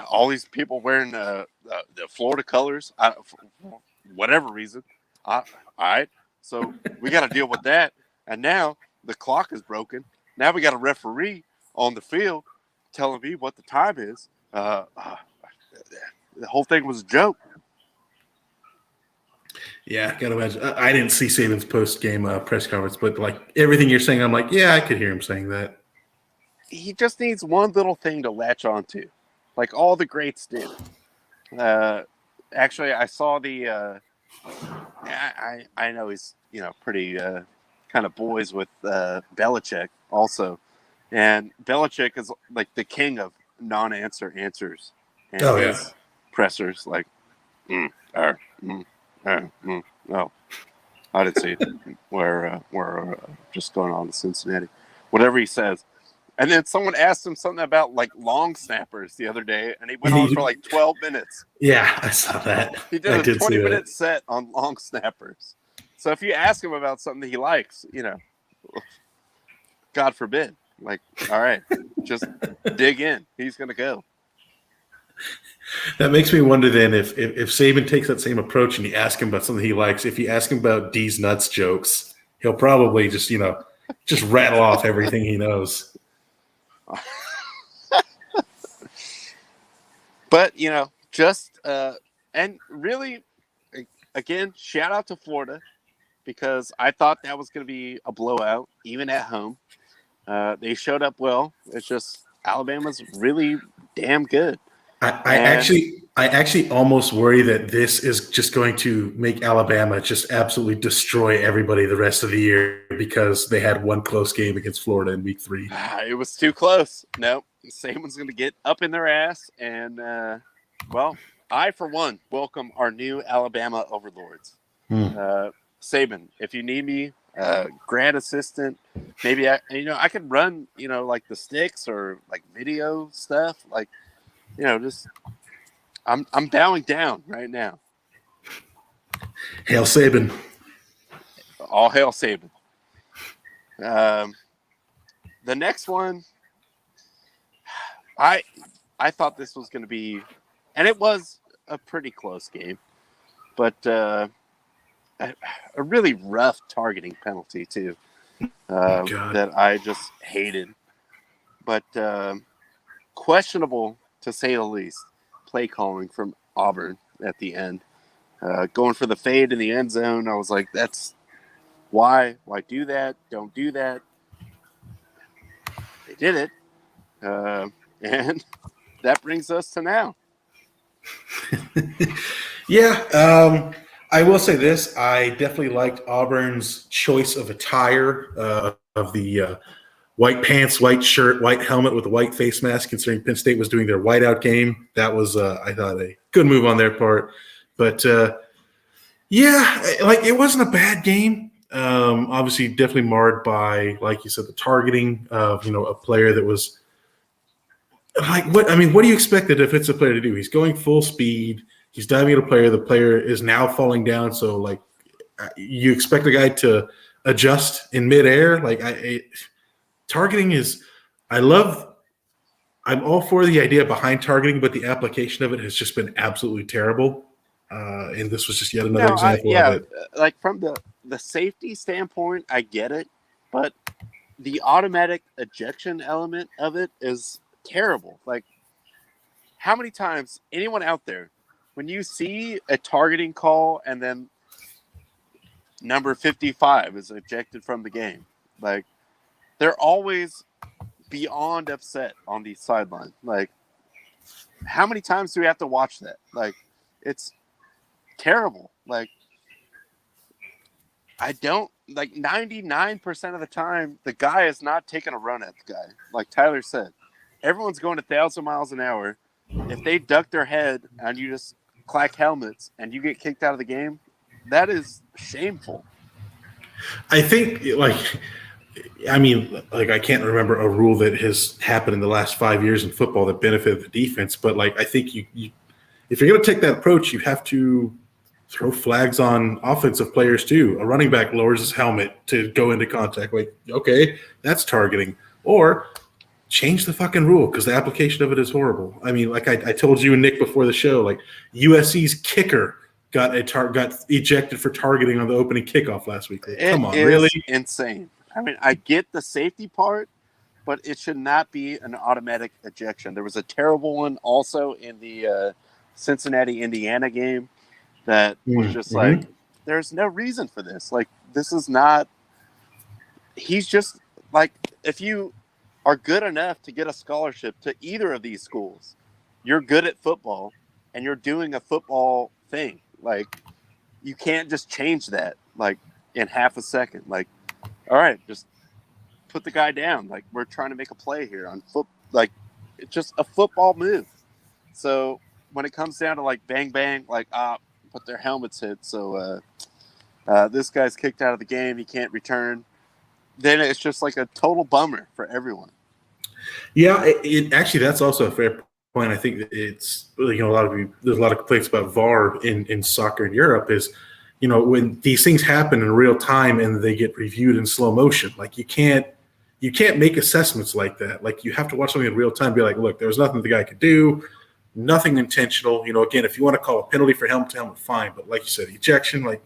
All these people wearing the Florida colors, for whatever reason. All right. So we got to deal with that. And now the clock is broken. Now we got a referee on the field telling me what the time is. The whole thing was a joke. Yeah, gotta imagine. I didn't see Saban's post-game press conference, but everything you're saying, I'm like, yeah, I could hear him saying that. He just needs one little thing to latch onto, like all the greats did. Actually, I saw the. I know he's pretty kind of boys with Belichick also, and Belichick is the king of non-answer answers. And his pressers no, I didn't see it. We're just going on to Cincinnati. Whatever he says. And then someone asked him something about long snappers the other day, and he went on for 12 minutes. Yeah, I saw that. He did a 20-minute set on long snappers. So if you ask him about something that he likes, God forbid, all right, just dig in. He's going to go. That makes me wonder then if Saban takes that same approach and you ask him about something he likes, if you ask him about D's nuts jokes, he'll probably just rattle off everything he knows. But, and really, again, shout out to Florida because I thought that was going to be a blowout, even at home. They showed up well. It's just Alabama's really damn good. I actually almost worry that this is just going to make Alabama just absolutely destroy everybody the rest of the year because they had one close game against Florida in week 3. It was too close. No, Saban's going to get up in their ass. And, I, for one, welcome our new Alabama overlords. Saban, if you need me, grad assistant, maybe I could run, the sticks or video stuff. Just I'm bowing down right now. Hail Saban. All hail Saban. The next one, I thought this was going to be, and it was a pretty close game, but a really rough targeting penalty too, that I just hated. But questionable, to say the least, play calling from Auburn at the end. Going for the fade in the end zone, I was like, that's why do that? Don't do that. did it. And that brings us to now. Yeah, I will say this. I definitely liked Auburn's choice of attire of the white pants, white shirt, white helmet with a white face mask, considering Penn State was doing their whiteout game. That was, I thought, a good move on their part. But, yeah, like it wasn't a bad game. Obviously, definitely marred by, like you said, the targeting of, a player that was like, what do you expect the defensive player to do? He's going full speed. He's diving at a player. The player is now falling down. So, like, you expect a guy to adjust in midair. Like, targeting is – I'm all for the idea behind targeting, but the application of it has just been absolutely terrible. And this was just yet another example of it. Like from the safety standpoint, I get it, but the automatic ejection element of it is terrible. Like, how many times, anyone out there, when you see a targeting call and then number 55 is ejected from the game, like, they're always beyond upset on the sideline. Like, how many times do we have to watch that? Like, it's terrible. Like, I don't, like, 99% of the time, the guy is not taking a run at the guy. Like Tyler said, everyone's going 1,000 miles an hour. If they duck their head and you just clack helmets and you get kicked out of the game, that is shameful. I think, I can't remember a rule that has happened in the last 5 years in football that benefited the defense, but, like, I think you if you're going to take that approach, you have to throw flags on offensive players too. A running back lowers his helmet to go into contact. Like, okay, that's targeting. Or change the fucking rule because the application of it is horrible. I mean, like I told you and Nick before the show, like USC's kicker got ejected for targeting on the opening kickoff last week. Like, come on, really? Insane. I mean, I get the safety part, but it should not be an automatic ejection. There was a terrible one also in the Cincinnati, Indiana game that was just like, there's no reason for this. Like, this is not – he's just – like, if you are good enough to get a scholarship to either of these schools, you're good at football and you're doing a football thing. Like, you can't just change that, like, in half a second. Like, all right, just put the guy down. Like, we're trying to make a play here on foot. Like, it's just a football move. So when it comes down to, like, bang, bang, like, but their helmets hit. So this guy's kicked out of the game. He can't return. Then it's just like a total bummer for everyone. Yeah, it actually, that's also a fair point. I think that it's, there's a lot of complaints about VAR in soccer in Europe is, when these things happen in real time and they get reviewed in slow motion, like you can't make assessments like that. Like, you have to watch something in real time and be like, look, there was nothing the guy could do. Nothing intentional. Again, if you want to call a penalty for helmet to helmet, fine. But like you said, ejection, like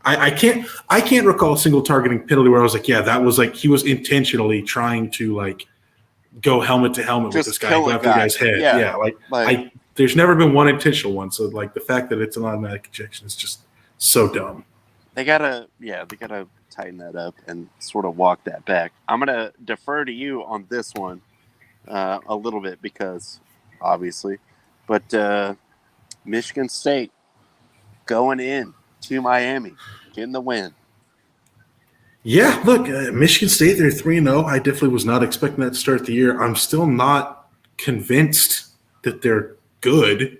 I can't recall a single targeting penalty where I was like, yeah, that was like he was intentionally trying to like go helmet to helmet with this guy, go after the guy's head. Yeah, like there's never been one intentional one. So like the fact that it's an automatic ejection is just so dumb. They gotta tighten that up and sort of walk that back. I'm gonna defer to you on this one a little bit because. Obviously, but Michigan State going in to Miami, getting the win. Yeah, look, Michigan State, they're 3-0. I definitely was not expecting that to start the year. I'm still not convinced that they're good.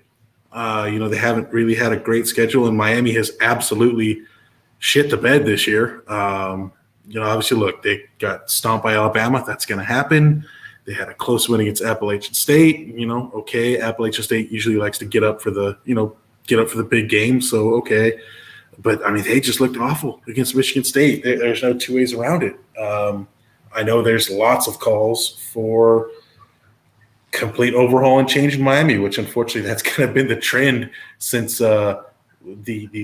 They haven't really had a great schedule, and Miami has absolutely shit the bed this year. Obviously, look, they got stomped by Alabama. That's going to happen. They had a close win against Appalachian State. Okay, Appalachian State usually likes to get up for the big game. So, okay. But, I mean, they just looked awful against Michigan State. There's no two ways around it. I know there's lots of calls for complete overhaul and change in Miami, which unfortunately that's kind of been the trend since the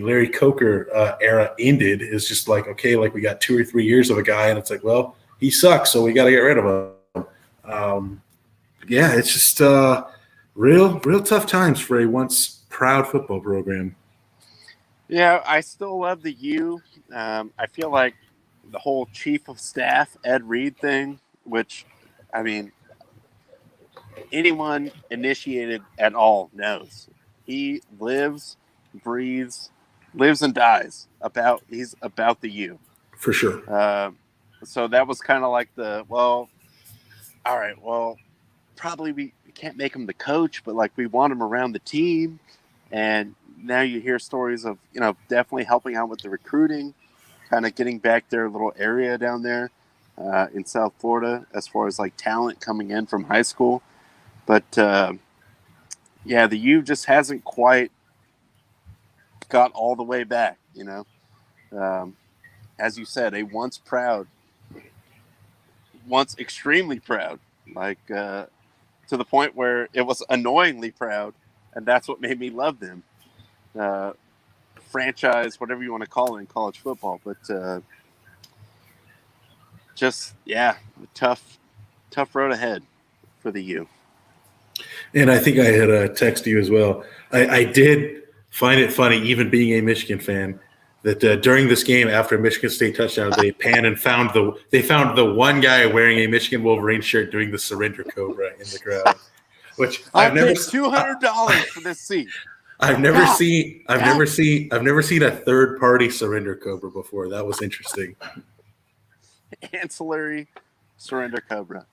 Larry Coker era ended. Is just like, okay, like we got 2 or 3 years of a guy, and it's like, well, he sucks, so we got to get rid of him. It's just real tough times for a once proud football program. Yeah, I still love the U. I feel like the whole chief of staff, Ed Reed thing, which I mean, anyone initiated at all knows he breathes, lives and dies he's about the U. For sure. So that was kind of like all right, well, probably we can't make him the coach, but like we want him around the team. And now you hear stories of, definitely helping out with the recruiting, kind of getting back their little area down there in South Florida as far as like talent coming in from high school. But the U just hasn't quite got all the way back, as you said, a once extremely proud, like to the point where it was annoyingly proud, and that's what made me love them. Franchise, whatever you want to call it in college football, but tough road ahead for the U. And I think I had texted you as well. I did find it funny, even being a Michigan fan, that during this game, after a Michigan State touchdown, they panned and found the one guy wearing a Michigan Wolverine shirt doing the surrender cobra in the crowd. Which I've never $200 for this seat. I've never seen a third party surrender cobra before. That was interesting. Ancillary surrender cobra.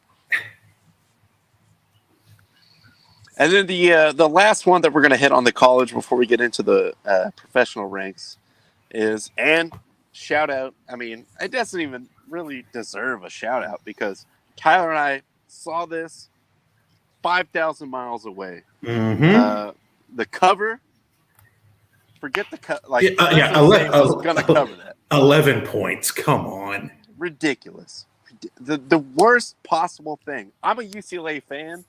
And then the last one that we're going to hit on the college before we get into the professional ranks is, and shout out, I mean, it doesn't even really deserve a shout out because Tyler and I saw this 5,000 miles away. Mm-hmm. The cover, forget the cover. Like, going to cover that. 11 points. Come on. Ridiculous. The worst possible thing. I'm a UCLA fan.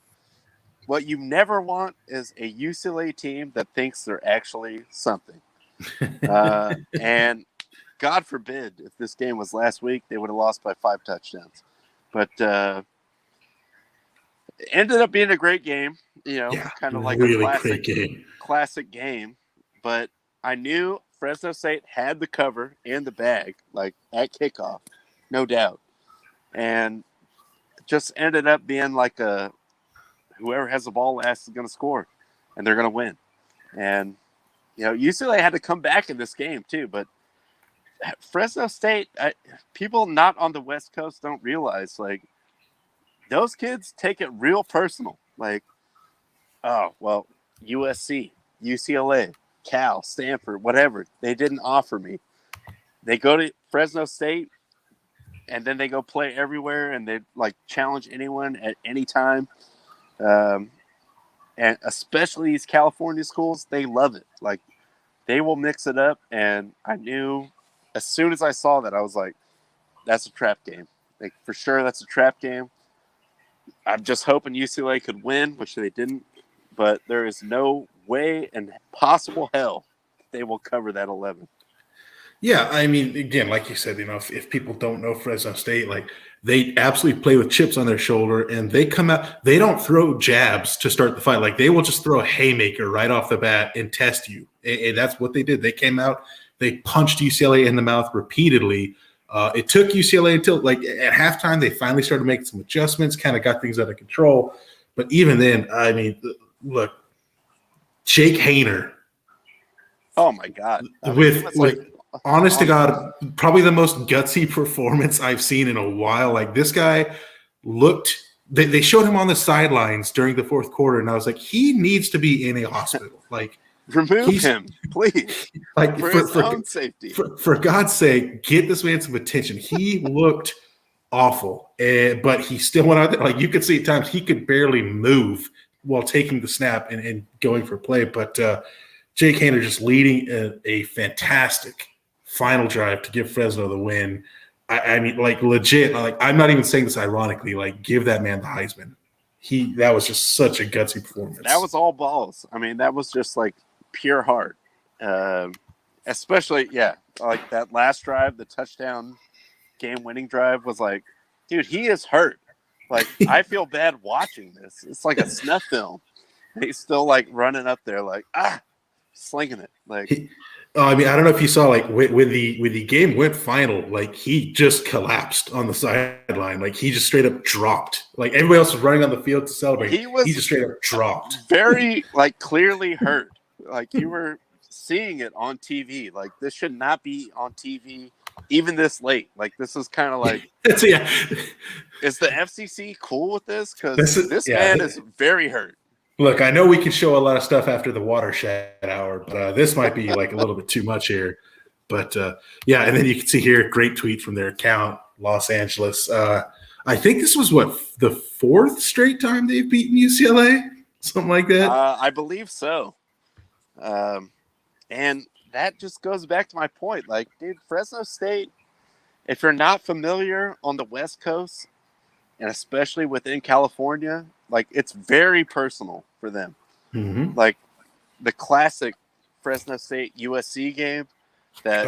What you never want is a UCLA team that thinks they're actually something. And God forbid, if this game was last week, they would have lost by 5 touchdowns. But it ended up being a great game, kind of like really a classic game. But I knew Fresno State had the cover and the bag, like at kickoff, no doubt. And it just ended up being like whoever has the ball last is going to score, and they're going to win. And, UCLA had to come back in this game too, but Fresno State, people not on the West Coast don't realize, like, those kids take it real personal. Like, oh, well, USC, UCLA, Cal, Stanford, whatever, they didn't offer me. They go to Fresno State, and then they go play everywhere, and they, like, challenge anyone at any time. And especially these California schools, they love it. Like, they will mix it up. And I knew as soon as I saw that, I was like, that's a trap game. Like, for sure, that's a trap game. I'm just hoping UCLA could win, which they didn't. But there is no way in possible hell they will cover that 11. Yeah, I mean, again, like you said, if people don't know Fresno State, like, they absolutely play with chips on their shoulder, and they come out. They don't throw jabs to start the fight. Like, they will just throw a haymaker right off the bat and test you. And that's what they did. They came out, they punched UCLA in the mouth repeatedly. It took UCLA until, like, at halftime, they finally started making some adjustments, kind of got things under control. But even then, I mean, look, Jake Haener. Oh my God! Honest to God, probably the most gutsy performance I've seen in a while. Like, this guy looked – they showed him on the sidelines during the fourth quarter, and I was like, he needs to be in a hospital. Like, remove him, please. Like, for his own safety. For God's sake, get this man some attention. He looked awful, but he still went out there. Like, you could see at times he could barely move while taking the snap and going for play. But Jake Haener just leading a fantastic final drive to give Fresno the win. I mean, like, legit, like, I'm not even saying this ironically, like, give that man the Heisman. That was just such a gutsy performance. That was all balls. I mean, that was just like pure heart. Especially, like that last drive, the touchdown game-winning drive was like, dude, he is hurt. Like, I feel bad watching this. It's like a snuff film. He's still, like, running up there like, slinging it. Like, I mean, I don't know if you saw like when the game went final, like he just collapsed on the sideline. Like he just straight up dropped. Like everybody else was running on the field to celebrate. He was He just straight up dropped. very like clearly hurt. Like you were seeing it on TV. Like this should not be on TV even this late. Like this is kind of like Yeah. Is the FCC cool with this? Because this yeah. man is very hurt. Look, I know we can show a lot of stuff after the watershed hour, but this might be like a little bit too much here. But yeah, and then you can see here, great tweet from their account, Los Angeles. I think this was the fourth straight time they've beaten UCLA, something like that. I believe so. And that just goes back to my point. Like, dude, Fresno State, if you're not familiar on the West Coast, and especially within California, like it's very personal for them. Mm-hmm. Like the classic Fresno State USC game. That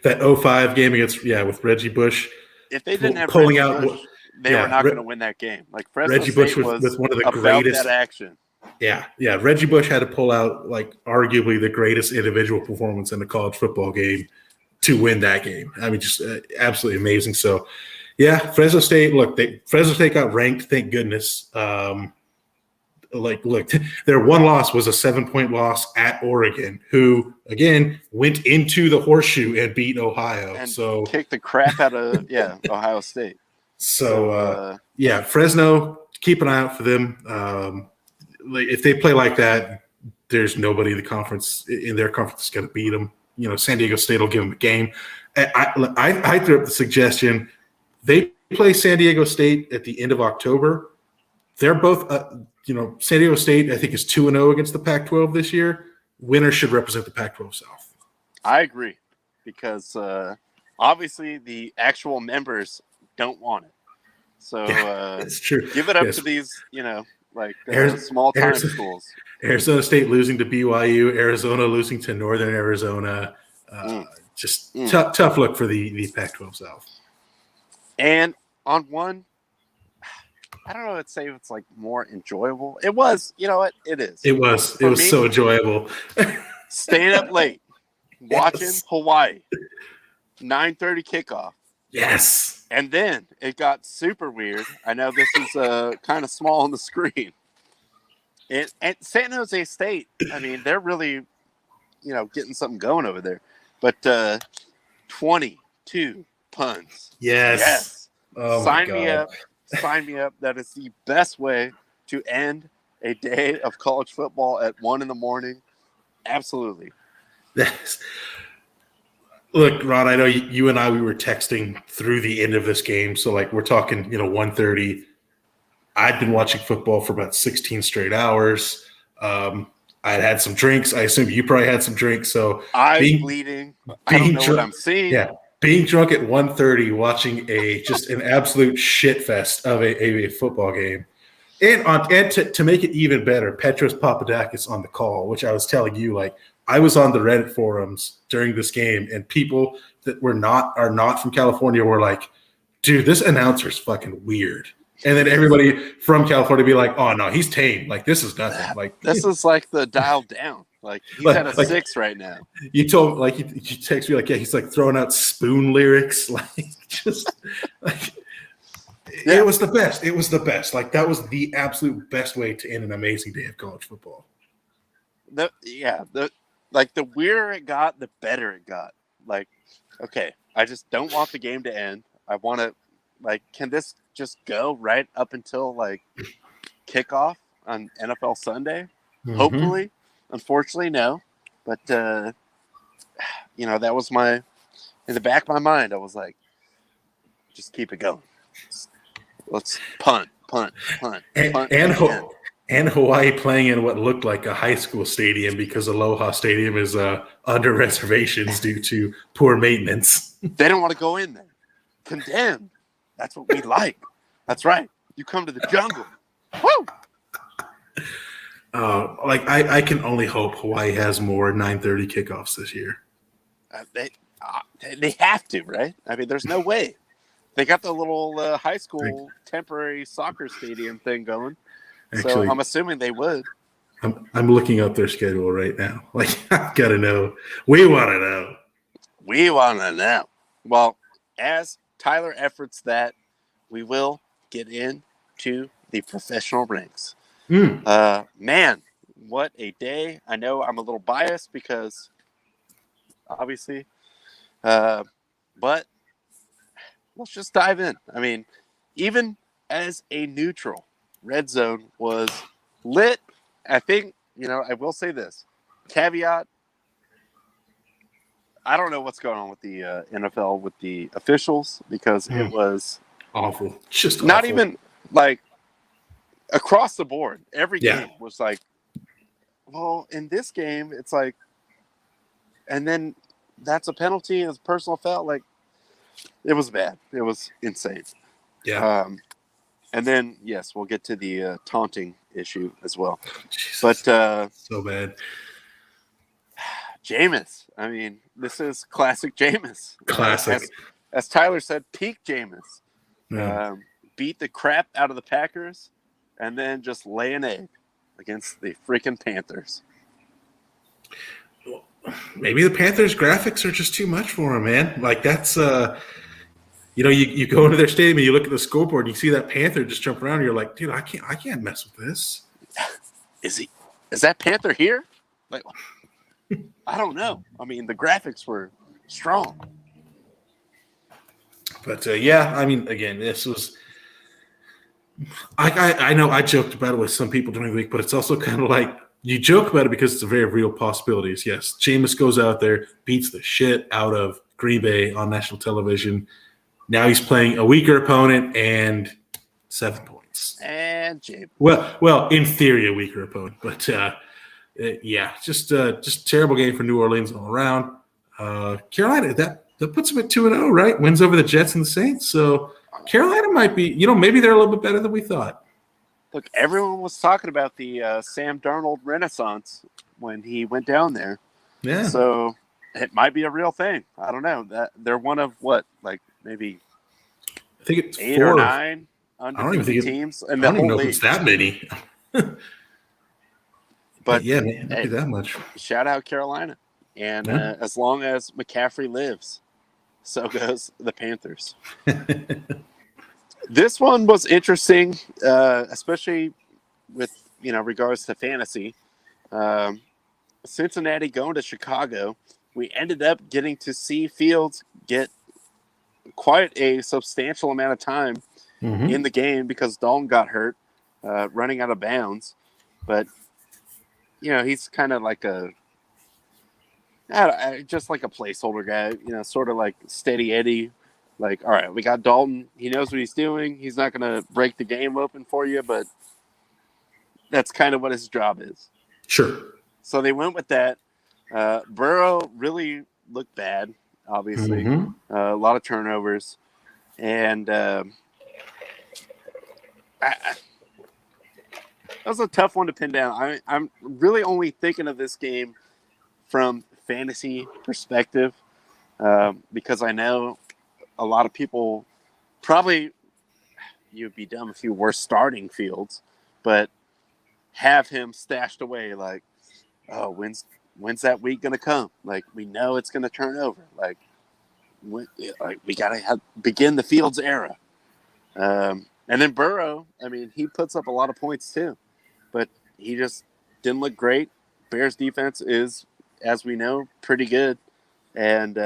that 05 game with Reggie Bush. If they didn't have pulling Reggie out, Bush, they were not going to win that game. Like Fresno Reggie State Bush was one of the about greatest that action. Yeah. Reggie Bush had to pull out like arguably the greatest individual performance in a college football game to win that game. I mean, just absolutely amazing. So, yeah, Fresno State. Look, Fresno State got ranked. Thank goodness. Look, their one loss was a 7-point loss at Oregon, who again went into the horseshoe and beat Ohio. And so kicked the crap out of Ohio State. So Fresno, keep an eye out for them. If they play like that, there's nobody in their conference is going to beat them. You know, San Diego State will give them a game. I threw up the suggestion. They play San Diego State at the end of October. They're both, San Diego State, I think, is 2-0 against the Pac-12 this year. Winner should represent the Pac-12 South. I agree because obviously the actual members don't want it. So it's true. Give it up to these, small-time schools. Arizona State losing to BYU, Arizona losing to Northern Arizona. Tough look for the Pac-12 South. And on one, I don't know. I'd say it's like more enjoyable. It was, you know what? It is. It was. It was so enjoyable. Staying up late, watching Hawaii, 9:30 kickoff. Yes. And then it got super weird. I know this is kind of small on the screen. And San Jose State, I mean, they're really, getting something going over there. But 22 punts. Yes. Oh Sign me up. Sign me up. That is the best way to end a day of college football at 1 a.m. Absolutely. Yes. Look, Ron, I know you and we were texting through the end of this game. So, we're talking, 1:30. I'd been watching football for about 16 straight hours. I'd had some drinks. I assume you probably had some drinks. So I'm bleeding. I don't know what I'm seeing. Yeah. Being drunk at 1:30, watching just an absolute shit fest of a football game. And to make it even better, Petros Papadakis on the call, which I was telling you, I was on the Reddit forums during this game, and people that are not from California were like, dude, this announcer's fucking weird. And then everybody from California be like, oh no, he's tame. This is nothing. This is like the dial down. He's at a 6 right now. You told you text me he's throwing out spoon lyrics. It was the best. It was the best. That was the absolute best way to end an amazing day of college football. The weirder it got, the better it got. Okay, I just don't want the game to end. I want to, can this just go right up until kickoff on NFL Sunday? Mm-hmm. Hopefully. Unfortunately, no. But, that was in the back of my mind, I was like, just keep it going. Let's punt. And Hawaii playing in what looked like a high school stadium because Aloha Stadium is under reservations due to poor maintenance. They don't want to go in there. Condemned. That's what we like. That's right. You come to the jungle. Woo! I can only hope Hawaii has more 9:30 kickoffs this year. They have to, right? I mean, there's no way. They got the little high school temporary soccer stadium thing going. Actually, so I'm assuming they would. I'm looking up their schedule right now. Like, I gotta know. We want to know. We want to know. Well, as Tyler efforts that, we will get into the professional ranks. Man, what a day. I know I'm a little biased because obviously, but let's just dive in. I mean, even as a neutral, Red Zone was lit. I think, I will say this caveat. I don't know what's going on with the NFL with the officials because it was awful. Just not awful. even like across the board. Every Yeah. game was like, well, in this game, it's like, and then that's a penalty and it's a personal foul. Like, it was bad. It was insane. Yeah. And then, yes, we'll get to the taunting issue as well. Jesus. But so bad. Jameis. I mean, this is classic Jameis. Classic. As Tyler said, peak Jameis. Yeah. Beat the crap out of the Packers and then just lay an egg against the freaking Panthers. Maybe the Panthers graphics are just too much for him, man. Like, that's you go into their stadium and you look at the scoreboard and you see that Panther just jump around and you're like, dude, I can't mess with this. Is that Panther here? Like, I don't know. I mean, the graphics were strong. But I mean, again, this was I know I joked about it with some people during the week, but it's also kind of like you joke about it because it's a very real possibility. Yes, Jameis goes out there, beats the shit out of Green Bay on national television. Now he's playing a weaker opponent and 7 points. And Jameis. Well, in theory, a weaker opponent, but just terrible game for New Orleans all around. Carolina, that puts them at 2-0, right? Wins over the Jets and the Saints. So Carolina might be, maybe they're a little bit better than we thought. Look, everyone was talking about the Sam Darnold renaissance when he went down there. Yeah. So it might be a real thing. I don't know. That they're one of maybe I think it's 8 or 9 undefeated teams, and I don't even know if it's that many. But yeah, man, not that much. Shout out Carolina, and as long as McCaffrey lives, so goes the Panthers. This one was interesting, especially with regards to fantasy. Cincinnati going to Chicago. We ended up getting to see Fields get quite a substantial amount of time in the game because Dalton got hurt, running out of bounds. But he's kind of like just like a placeholder guy. Sort of like steady Eddie. Like, all right, we got Dalton. He knows what he's doing. He's not going to break the game open for you, but that's kind of what his job is. Sure. So they went with that. Burrow really looked bad, obviously. A lot of turnovers. And that was a tough one to pin down. I'm really only thinking of this game from fantasy perspective because I know a lot of people probably you'd be dumb if you were starting Fields, but have him stashed away like, oh, when's that week gonna come? Like, we know it's gonna turn over. Like we gotta begin the Fields era. And then Burrow, I mean, he puts up a lot of points too, but he just didn't look great. Bears defense is, as we know, pretty good, and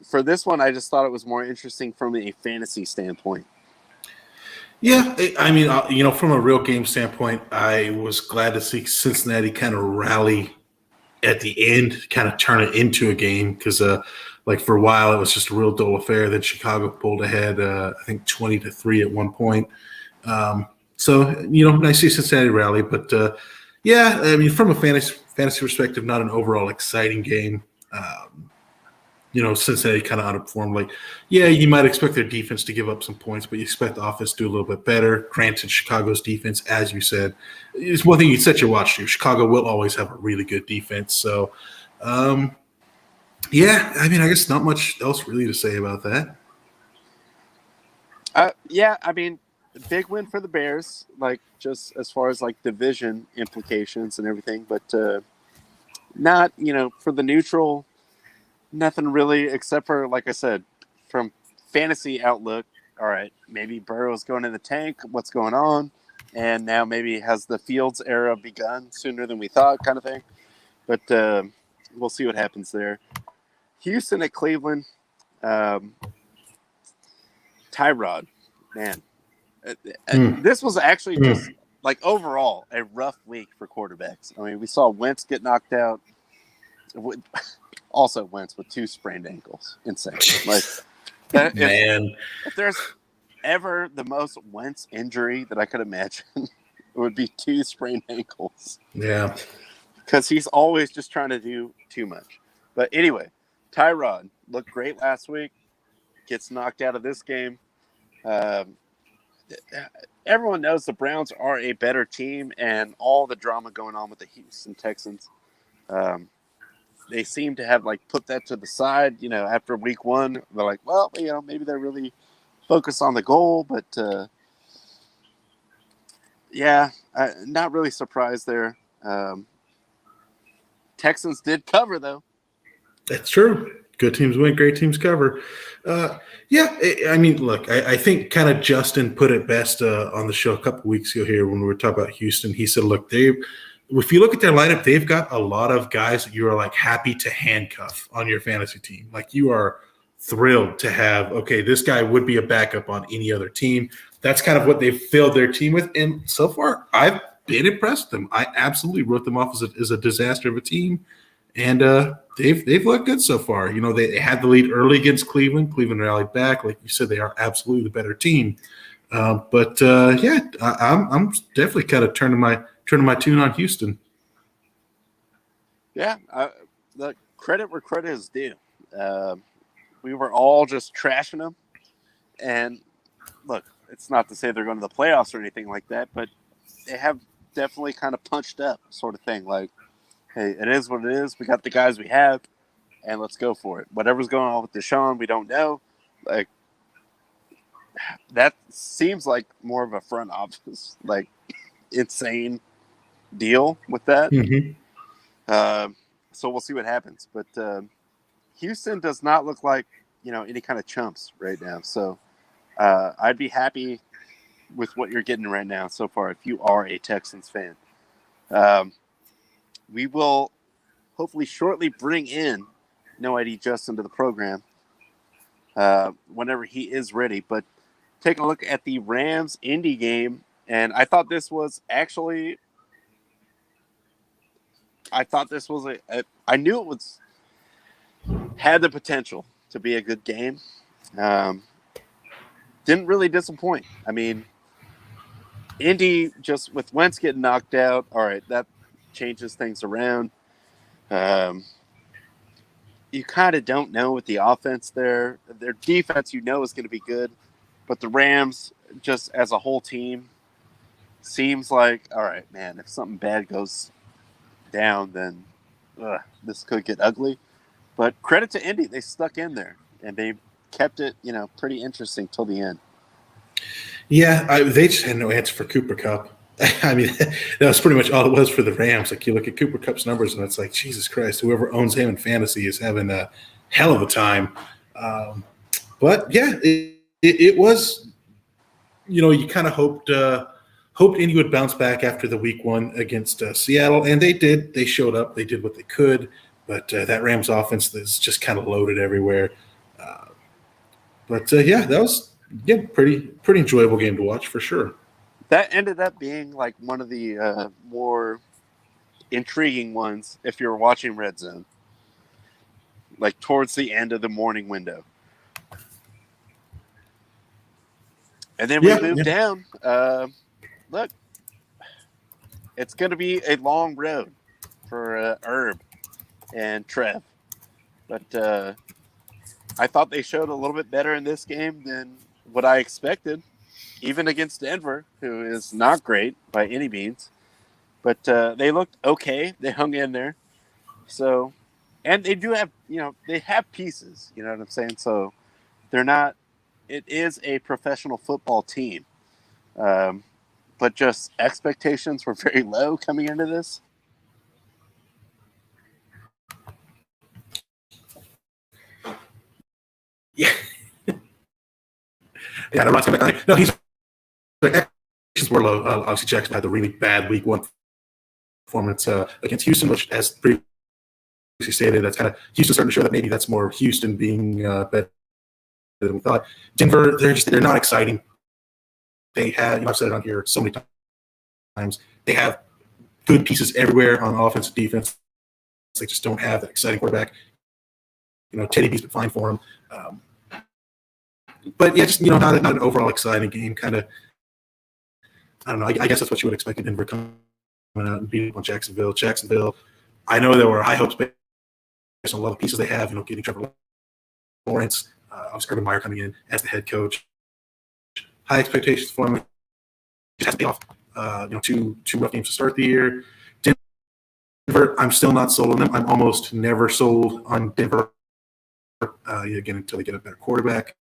for this one, I just thought it was more interesting from a fantasy standpoint. Yeah, I mean, from a real game standpoint, I was glad to see Cincinnati kind of rally at the end, kind of turn it into a game because, for a while, it was just a real dull affair. Then Chicago pulled ahead, I think 20-3 at one point. So nice to see Cincinnati rally, but I mean, from a fantasy perspective, not an overall exciting game. Cincinnati kind of underperformed. Like, you might expect their defense to give up some points, but you expect the offense to do a little bit better. Granted, Chicago's defense, as you said, is one thing you set your watch to. Chicago will always have a really good defense. So, I mean, I guess not much else really to say about that. I mean, big win for the Bears, like just as far as like division implications and everything, but not, for the neutral, nothing really except for, like I said, from fantasy outlook. All right, maybe Burrow's going in the tank. What's going on? And now maybe has the Fields era begun sooner than we thought, kind of thing. But we'll see what happens there. Houston at Cleveland. Um, Tyrod, man, this was actually just like overall a rough week for quarterbacks. I mean, we saw Wentz get knocked out. Also, Wentz with 2 sprained ankles. Insane. Like that, Man, if there's ever the most Wentz injury that I could imagine, it would be 2 sprained ankles. yeah. Because he's always just trying to do too much. But anyway, Tyrod looked great last week. Gets knocked out of this game. Everyone knows the Browns are a better team, and all the drama going on with the Houston Texans. They seem to have put that to the side. After week 1, they're like, well, maybe they're really focused on the goal, but not really surprised there. Texans did cover though. That's true. Good teams win, great teams cover. I mean, look, I think kind of Justin put it best on the show a couple weeks ago here when we were talking about Houston. He said, look, if you look at their lineup, they've got a lot of guys that you are happy to handcuff on your fantasy team. You are thrilled to have, okay, this guy would be a backup on any other team. That's kind of what they've filled their team with. And so far, I've been impressed with them. I absolutely wrote them off as a disaster of a team. And they've looked good so far. They had the lead early against Cleveland. Cleveland rallied back. Like you said, they are absolutely the better team. I'm definitely kind of turning my tune on Houston. Yeah, the credit where credit is due. We were all just trashing them. And look, it's not to say they're going to the playoffs or anything like that, but they have definitely kind of punched up sort of thing. Like, hey, it is what it is. We got the guys we have, and let's go for it. Whatever's going on with Deshaun, we don't know. That seems like more of a front office, insane deal with that. Mm-hmm. So we'll see what happens. But Houston does not look like, any kind of chumps right now. So I'd be happy with what you're getting right now so far if you are a Texans fan. We will hopefully shortly bring in No ID Justin to the program whenever he is ready. But take a look at the Rams Indy game, and I thought this was actually I knew it had the potential to be a good game. Didn't really disappoint. I mean, Indy, just with Wentz getting knocked out, all right, that changes things around. You kind of don't know with the offense there. Their defense, is going to be good. But the Rams, just as a whole team, seems like, all right, man, if something bad goes down, then this could get ugly. But credit to Indy. They stuck in there, and they kept it, pretty interesting till the end. Yeah, they just had no answer for Cooper Kupp. I mean, that was pretty much all it was for the Rams. You look at Cooper Kupp's numbers, and it's like, Jesus Christ, whoever owns him in fantasy is having a hell of a time. But yeah, it was, you kind of hoped Indy would bounce back after the week 1 against Seattle, and they did. They showed up. They did what they could, but that Rams offense is just kind of loaded everywhere. That was pretty enjoyable game to watch for sure. That ended up being one of the more intriguing ones if you were watching Red Zone, towards the end of the morning window. And then we moved down. Look, it's going to be a long road for Herb and Trev. But I thought they showed a little bit better in this game than what I expected, even against Denver, who is not great by any means. But they looked okay. They hung in there. So, and they do have, they have pieces, you know what I'm saying? So they're not, it is a professional football team. But just expectations were very low coming into this. Yeah. Yeah, I'm not going to. No, he's. The expectations were low. Obviously, Jackson had the really bad week one performance against Houston, which, as previously stated, that's kind of Houston starting to show that maybe that's more Houston being better than we thought. Denver, they're not exciting. They have, I've said it on here so many times, they have good pieces everywhere on offense and defense. They just don't have that exciting quarterback. Teddy B's been fine for him. But yeah, just not an overall exciting game. Kind of, I don't know. I guess that's what you would expect in Denver coming out and beating on Jacksonville. Jacksonville, I know there were high hopes based on a lot of pieces they have. Getting Trevor Lawrence, obviously Urban Meyer coming in as the head coach. High expectations for him. Just has to be off. Two rough games to start the year. Denver, I'm still not sold on them. I'm almost never sold on Denver. Again, until they get a better quarterback.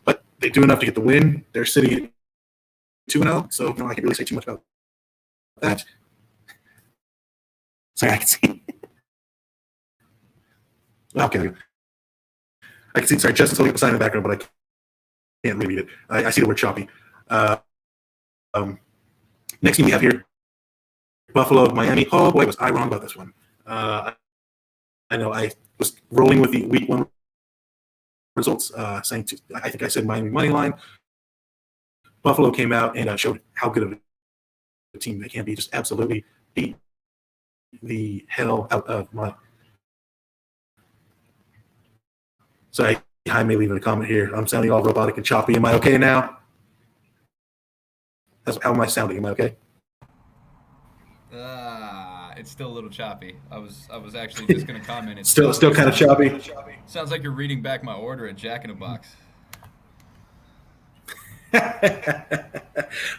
But they do enough to get the win. They're sitting at 2-0, so I can't really say too much about that. Sorry, I can see. Okay. I can see. Sorry, Justin's holding up a sign in the background, but I can't really read it. I see the word choppy. Next game we have here, Buffalo, Miami. Oh boy, was I wrong about this one. I know I was rolling with the week one results, saying I think I said Miami money line. Buffalo came out and showed how good of a team they can be. Just absolutely beat the hell out of my. So I may leave in a comment here. I'm sounding all robotic and choppy. Am I okay now? How am I sounding? Am I okay? It's still a little choppy. I was actually just going to comment. It's still kind of choppy. Sounds like you're reading back my order at Jack in a Box.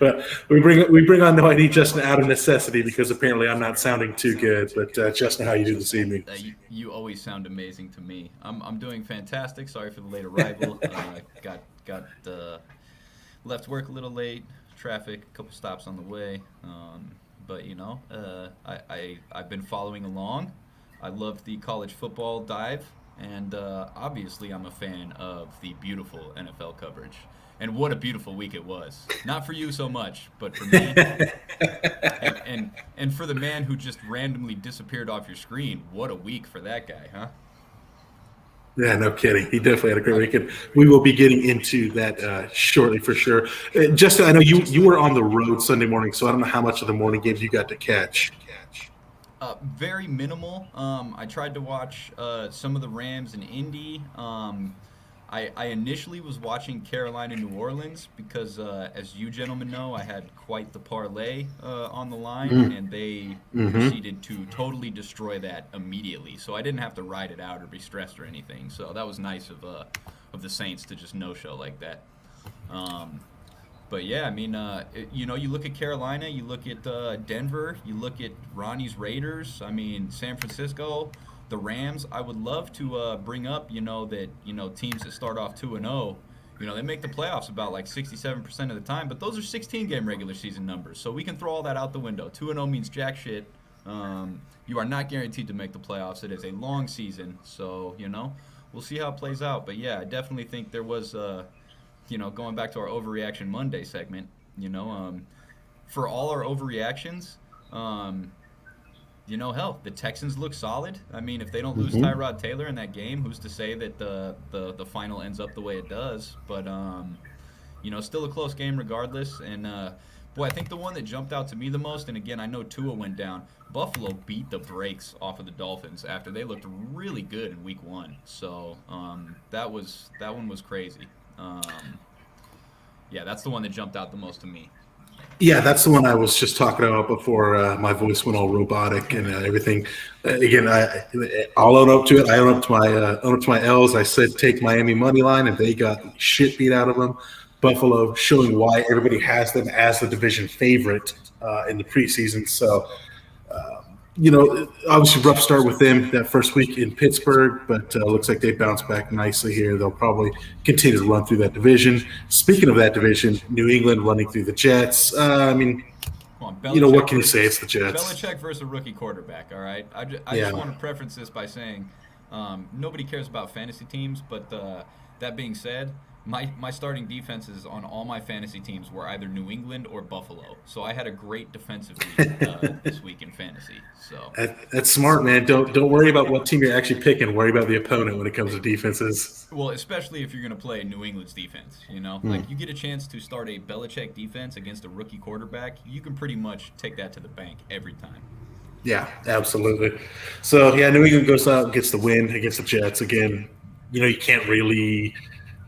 Well, we bring on No ID Justin out of necessity because apparently I'm not sounding too good. But Justin, how you do this evening? You always sound amazing to me. I'm doing fantastic. Sorry for the late arrival. Got left work a little late. Traffic, a couple stops on the way. But I've been following along. I love the college football dive, and obviously I'm a fan of the beautiful NFL coverage. And what a beautiful week it was. Not for you so much, but for me. and for the man who just randomly disappeared off your screen, what a week for that guy, huh? Yeah, no kidding. He definitely had a great weekend. We will be getting into that shortly for sure. Justin, I know you were on the road Sunday morning, so I don't know how much of the morning games you got to catch. Very minimal. I tried to watch some of the Rams and Indy. I initially was watching Carolina, New Orleans because, as you gentlemen know, I had quite the parlay on the line, and they proceeded to totally destroy that immediately. So I didn't have to ride it out or be stressed or anything. So that was nice of the Saints to just no-show like that. But yeah, I mean, you look at Carolina, you look at Denver, you look at Ronnie's Raiders. I mean, San Francisco. The Rams, I would love to bring up, that teams that start off 2-0, they make the playoffs about like 67% of the time, but those are 16-game regular season numbers, so we can throw all that out the window. 2-0 means jack shit. You are not guaranteed to make the playoffs. It is a long season, so we'll see how it plays out. But yeah, I definitely think there was, going back to our overreaction Monday segment, for all our overreactions. Hell, the Texans look solid. I mean, if they don't lose Tyrod Taylor in that game, who's to say that the final ends up the way it does? But, still a close game regardless. And, boy, I think the one that jumped out to me the most, and again, I know Tua went down, Buffalo beat the brakes off of the Dolphins after they looked really good in week one. So that one was crazy. Yeah, that's the one that jumped out the most to me. Yeah, that's the one I was just talking about before my voice went all robotic and everything. Again, I'll own up to it. I own up to my L's. I said take Miami money line, and they got the shit beat out of them. Buffalo showing why everybody has them as the division favorite in the preseason. So, Obviously rough start with them that first week in Pittsburgh, but looks like they bounced back nicely here. They'll probably continue to run through that division. Speaking of that division, New England running through the Jets. Come on, What can you say? It's the Jets. Belichick versus a rookie quarterback, all right? I just want to preference this by saying nobody cares about fantasy teams, but that being said, my starting defenses on all my fantasy teams were either New England or Buffalo. So I had a great defensive week this week in fantasy. So that's smart, man. Don't worry about what team you're actually picking. Worry about the opponent when it comes to defenses. Well, especially if you're going to play New England's defense, Like you get a chance to start a Belichick defense against a rookie quarterback, you can pretty much take that to the bank every time. Yeah, absolutely. So, New England goes out and gets the win against the Jets. Again, you can't really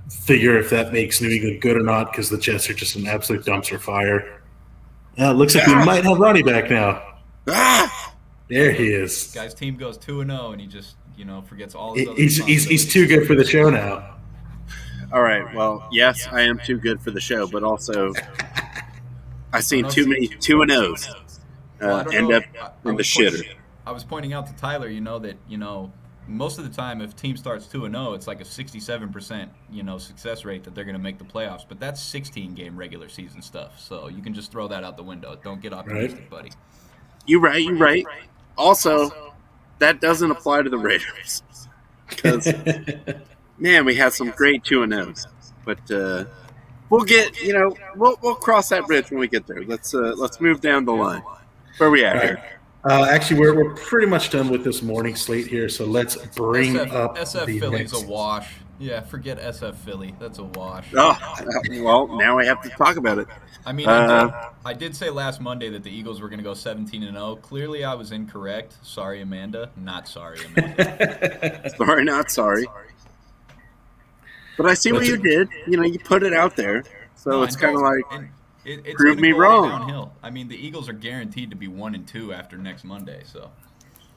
figure if that makes New England good or not because the Jets are just an absolute dumpster fire. It looks like we might have Ronnie back now. There he is. Guy's team goes 2-0, and he just, forgets all his other he's too good for the show now. All right. Well, yes, I am too good for the show, but also I've seen too many 2-0s end up in the shitter. I was pointing out to Tyler, that, most of the time, if a team starts 2-0, it's like a 67%, success rate that they're going to make the playoffs. But that's 16-game regular season stuff, so you can just throw that out the window. Don't get optimistic, buddy. You're right. Also, that doesn't apply to the Raiders because, man, we had some great 2-0s. But we'll get, we'll cross that bridge when we get there. Let's move down the line. Where are we at here? Actually, we're pretty much done with this morning slate here, so let's bring up SF the Philly's next. a wash. Yeah, forget SF Philly. That's a wash. Oh, well, now I have to talk about it. I mean, I did say last Monday that the Eagles were going to go 17-0. Clearly, I was incorrect. Sorry, Amanda. Not sorry, Amanda. Sorry, not sorry. But I see what you did. You put it out there, so it's kind of like it's prove me wrong. Downhill. I mean, the Eagles are guaranteed to be 1-2 after next Monday. So.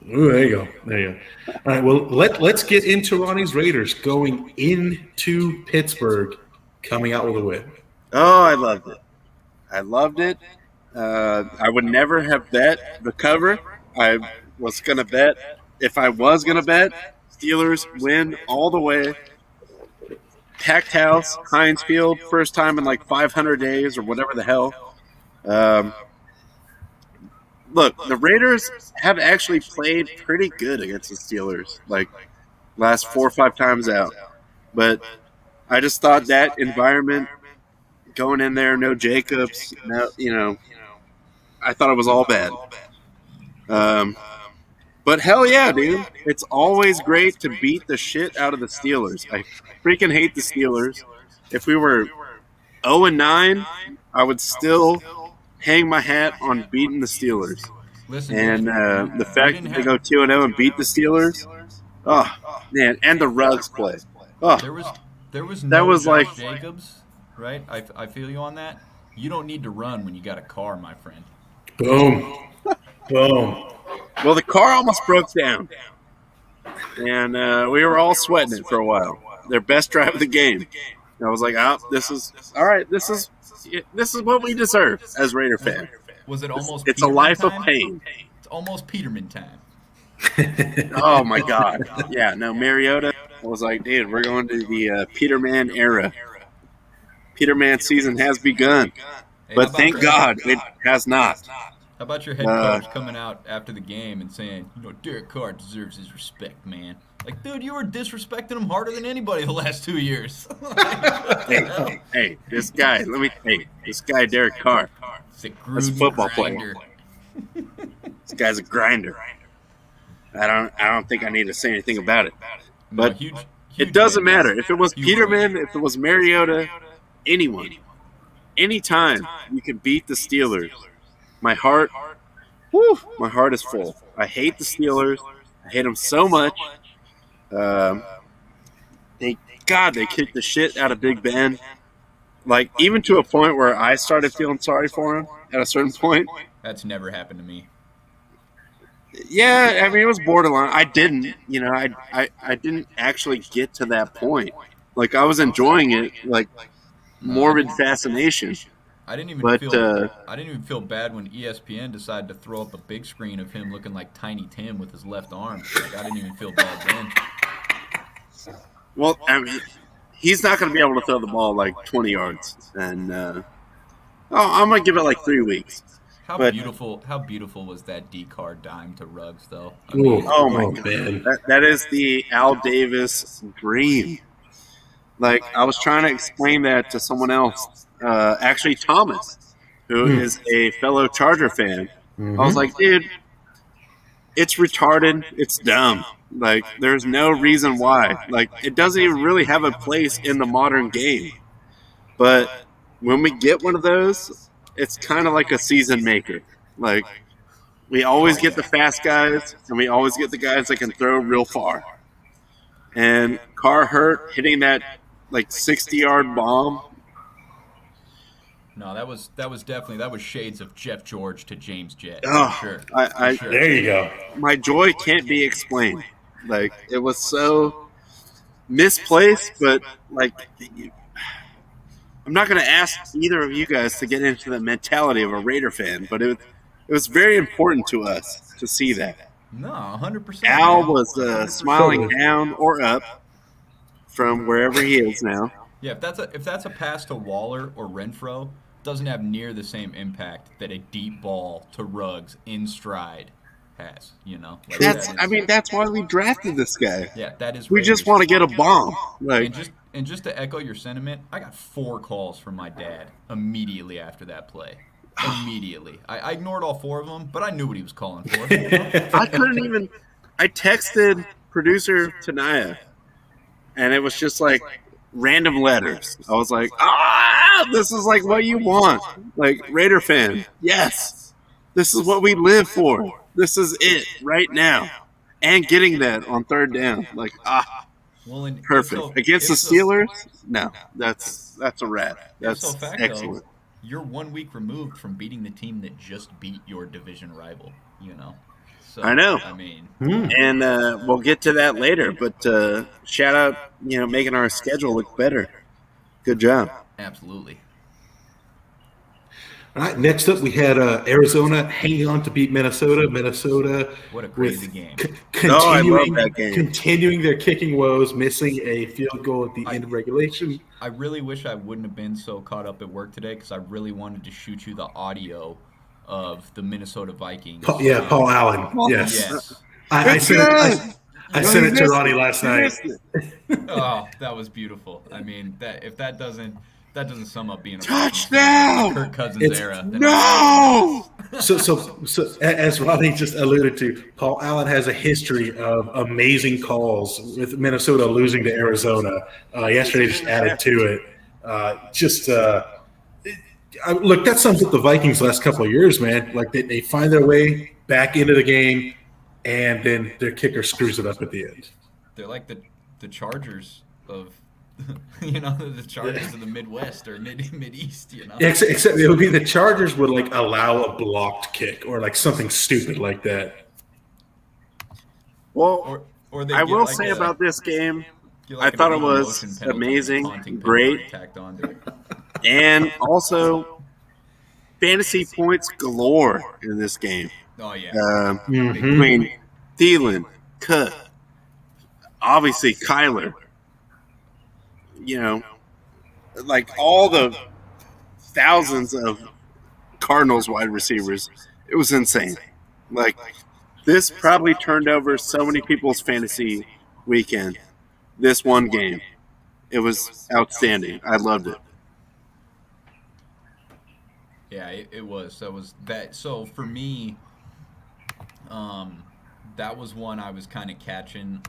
Ooh, there you go. All right, well, let's get into Ronnie's Raiders going into Pittsburgh, coming out with a win. Oh, I loved it. I would never have bet the cover. I was going to bet, if I was going to bet, Steelers win all the way. Packed house, Heinz Field, first time in like 500 days or whatever the hell. Look, the Raiders have actually played pretty good against the Steelers, like last 4 or 5 times out. But I just thought that environment, going in there, no Jacobs, no, I thought it was all bad. But hell yeah, dude. It's always great to beat the shit out of the Steelers. I freaking hate the Steelers. If we were 0-9, I would still hang my hat on beating the Steelers. Listen, and the fact that they go 2-0 and beat the Steelers, oh, man, and the Ruggs play. Oh, there was no Josh Jacobs, right? I feel you on that. You don't need to run when you got a car, my friend. Boom. Well, the car almost broke down, and we were all sweating it for a while. Their best drive of the game. And I was like, this is all right. This is what we deserve as Raider fans. Was it almost? It's a life of pain. It's almost Peterman time. Oh my God! Yeah, no, Mariota. I was like, dude, we're going to the Peterman era. Peterman season has begun, but thank God it has not. How about your head coach coming out after the game and saying, Derek Carr deserves his respect, man? Like, dude, you were disrespecting him harder than anybody the last 2 years. hey, this guy, this guy, Derek Carr, that's a football player. This guy's a grinder. I don't think I need to say anything about it. But huge it doesn't matter. If it was Peterman, if it was Mariota, anyone, anytime you can beat the Steelers, my heart is full. I hate the Steelers. I hate them so much. They kicked the shit out of Big Ben. Like, even to a point where I started feeling sorry for him at a certain point. That's never happened to me. Yeah, I mean, it was borderline. I didn't, I didn't actually get to that point. Like, I was enjoying it, like, morbid fascination. I didn't even But feel bad when ESPN decided to throw up a big screen of him looking like Tiny Tim with his left arm. Like I didn't even feel bad then. well, I mean, he's not going to be able to throw the ball like 20 yards, and I'm going to give it like 3 weeks. How But beautiful was that D card dime to Ruggs though? I Ooh, mean, oh my god, man. that is the Al Davis dream. Like I was trying to explain that to someone else, actually Thomas, who is a fellow Charger fan. I was like, dude, it's retarded. It's dumb. Like, there's no reason why. Like, it doesn't even really have a place in the modern game. But when we get one of those, it's kind of like a season maker. Like, we always get the fast guys, and we always get the guys that can throw real far. And Carr hurt hitting that like 60-yard bomb. no, that was shades of Jeff George to James Jett. Oh, For sure. I There you go. my joy can't be explained. Like, it was so misplaced, but like, I'm not going to ask either of you guys to get into the mentality of a Raider fan, but it was very important to us to see that. No, 100%. Al man. was 100%. smiling down or up from wherever he is now. Yeah, if that's a pass to Waller or Renfro, doesn't have near the same impact that a deep ball to Ruggs in stride has. You know, like That's why we drafted this guy. yeah, that is. We just Raiders. want to get a bomb. Like, And just to echo your sentiment, I got 4 calls from my dad immediately after that play. Immediately, I ignored all 4 of them, but I knew what he was calling for. You know? I couldn't even. I texted producer Tanaya, and it was just like random letters. I was like, this is like what you want. Like, Raider fan, yes. This is what we live for. This is it right now. And getting that on 3rd down. Like, Well, perfect. Against the Steelers? No, that's a wrap. That's fact, excellent. though, you're 1 week removed from beating the team that just beat your division rival, you know? So, I know. I mean, And we'll get to that later, but shout out, making our schedule look better. Good job. absolutely. All right, next up we had Arizona hanging on to beat Minnesota. Minnesota, What a crazy game. I love that game. Continuing their kicking woes, missing a field goal at the end of regulation. I really wish I wouldn't have been so caught up at work today because I really wanted to shoot you the audio of the Minnesota Vikings. Paul Allen. Yes. Yes. I sent it to Ronnie last night. Oh, that was beautiful. I mean, if that doesn't sum up being a Touchdown! Kirk Cousins era. Then No! So as Ronnie just alluded to, Paul Allen has a history of amazing calls with Minnesota losing to Arizona. Yesterday just added to it. Look, that sums up the Vikings last couple of years, man. Like they find their way back into the game, and then their kicker screws it up at the end. They're like the Chargers of the Chargers of the Midwest or Mid-East, Except it would be the Chargers would like allow a blocked kick or like something stupid like that. Well, or they I get will like say about this game, get like I thought an it was motion penalty, amazing, taunting great. penalty tacked onto it. And also fantasy points galore in this game. Oh yeah. Between Thielen, Cook, obviously Kyler. Like all the thousands of Cardinals wide receivers. It was insane. Like, this probably turned over so many people's fantasy weekend. This one game. It was outstanding. I loved it. Yeah, it was. That was that. So for me, that was one I was kind of catching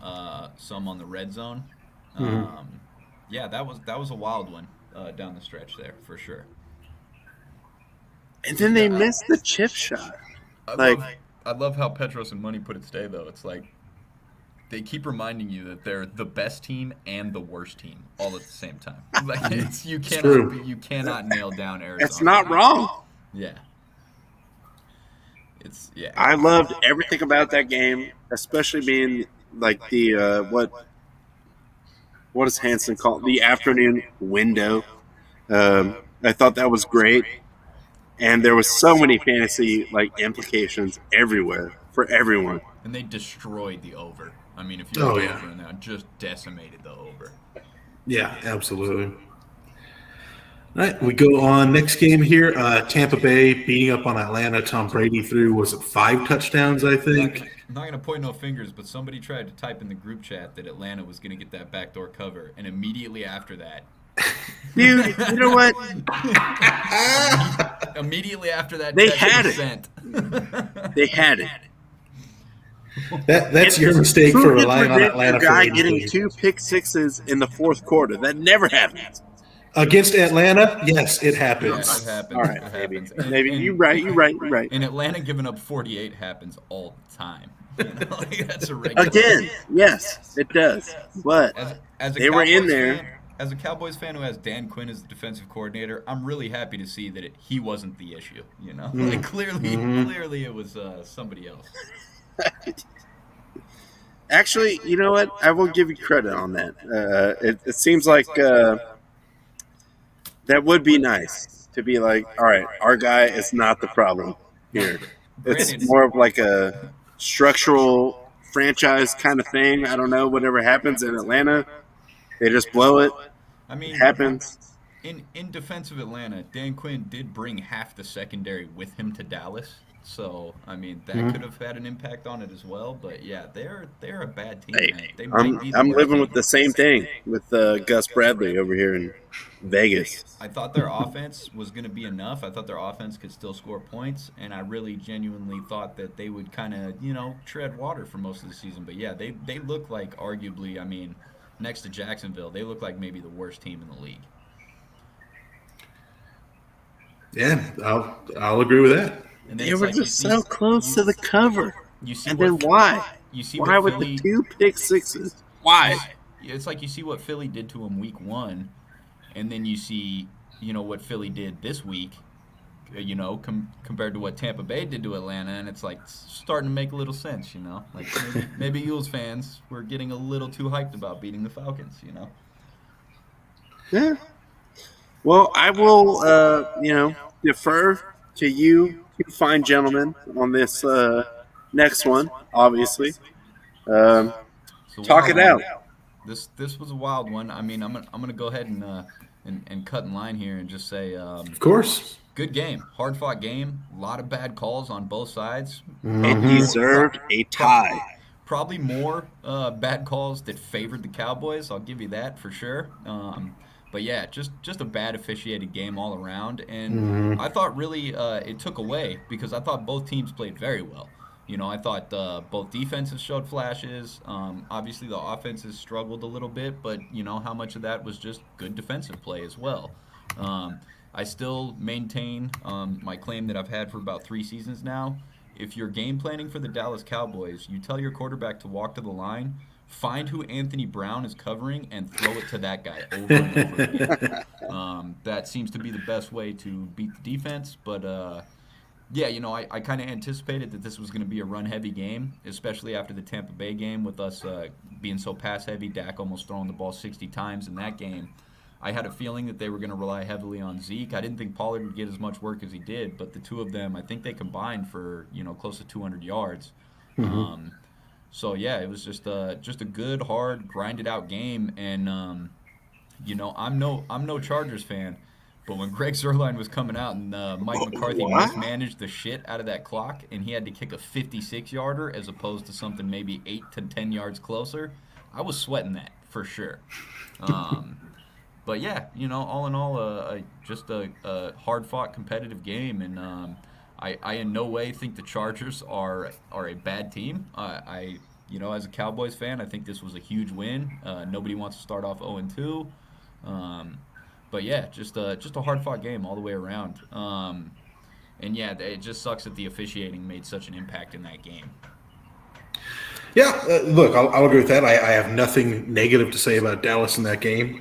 some on the red zone. Yeah, that was a wild one down the stretch there for sure. And then they missed the chip shot. I love how Petros and Money put it today, though. It's like they keep reminding you that they're the best team and the worst team all at the same time. Like you cannot nail down Arizona. It's not wrong. Yeah. I loved everything about that game, especially being like the what does Hanson call it? The afternoon window. I thought that was great. and there was so many fantasy implications everywhere for everyone. And they destroyed the over. I mean, if you Oh, look yeah. over in there, just decimated the over. Yeah, absolutely. All right, we go on next game here. Tampa Bay beating up on Atlanta. Tom Brady threw, was it 5 touchdowns, I think? I'm not gonna point no fingers, but somebody tried to type in the group chat that Atlanta was gonna get that backdoor cover, and immediately after that, Dude, you know what? immediately after that, They text had was it. sent. They had it. That's your mistake Who for could relying on predict Atlanta a for guy anything. getting 2 pick sixes in the fourth quarter? That never happens. Against Atlanta, yes, it Yeah, happens. it happens. All right, it maybe. happens. And- Maybe and- you're right. And Atlanta giving up 48 happens all the time. You know, that's a regular. Again, yes, it does. But As a they were in Cowboys there. fan, as a Cowboys fan who has Dan Quinn as the defensive coordinator, I'm really happy to see that he wasn't the issue. You know, clearly it was somebody else. Actually, you know what? I will give you credit on that. It seems like that would be nice to be like, all right, our guy is not the problem here. It's Granted, more of like a structural franchise kind of thing. I don't know. Whatever happens in Atlanta, they just blow it. I mean, It happens. in defense of Atlanta, Dan Quinn did bring half the secondary with him to Dallas. So I mean that could have had an impact on it as well. But yeah, they're a bad team. Hey, man. They might be the I'm worst living team. with the same thing with Gus Bradley over here in Vegas. I thought their offense was going to be enough. I thought their offense could still score points, and I really genuinely thought that they would kind of, tread water for most of the season. But yeah, they look like arguably, I mean, next to Jacksonville, they look like maybe the worst team in the league. Yeah, I'll agree with that. And then They it's were like you just see- so close to the cover. You see And what then why? You see Why what with Philly, the 2 pick sixes? Why? It's like you see what Philly did to him week 1, and then you see, what Philly did this week, compared to what Tampa Bay did to Atlanta, and it's like starting to make a little sense, Like maybe Eagles fans were getting a little too hyped about beating the Falcons, Yeah. Well, I will, defer to you fine gentlemen on this next one, obviously. It's a Talk wild it out. one. This was a wild one. I mean, I'm gonna go ahead and cut in line here and just say, Of course. good game, hard fought game, a lot of bad calls on both sides. It deserved a tie. Probably more bad calls that favored the Cowboys. I'll give you that for sure. But yeah, just a bad officiated game all around, and I thought really it took away because I thought both teams played very well. I thought both defenses showed flashes. Obviously, the offenses struggled a little bit, but how much of that was just good defensive play as well. I still maintain my claim that I've had for about 3 seasons now. If you're game planning for the Dallas Cowboys, you tell your quarterback to walk to the line, find who Anthony Brown is covering, and throw it to that guy over and over again. That seems to be the best way to beat the defense. But, yeah, I kind of anticipated that this was going to be a run-heavy game, especially after the Tampa Bay game with us being so pass-heavy, Dak almost throwing the ball 60 times in that game. I had a feeling that they were going to rely heavily on Zeke. I didn't think Pollard would get as much work as he did, but the two of them, I think they combined for, close to 200 yards. So yeah, it was just a good, hard, grinded out game, and I'm no Chargers fan, but when Greg Zuerlein was coming out and Mike McCarthy mismanaged the shit out of that clock, and he had to kick a 56-yarder as opposed to something maybe 8 to 10 yards closer, I was sweating that for sure. But yeah, all in all, just a hard-fought, competitive game, and I in no way think the Chargers are a bad team. As a Cowboys fan, I think this was a huge win. Nobody wants to start off 0-2. But yeah, just a hard-fought game all the way around. And yeah, it just sucks that the officiating made such an impact in that game. Yeah, look, I'll agree with that. I have nothing negative to say about Dallas in that game.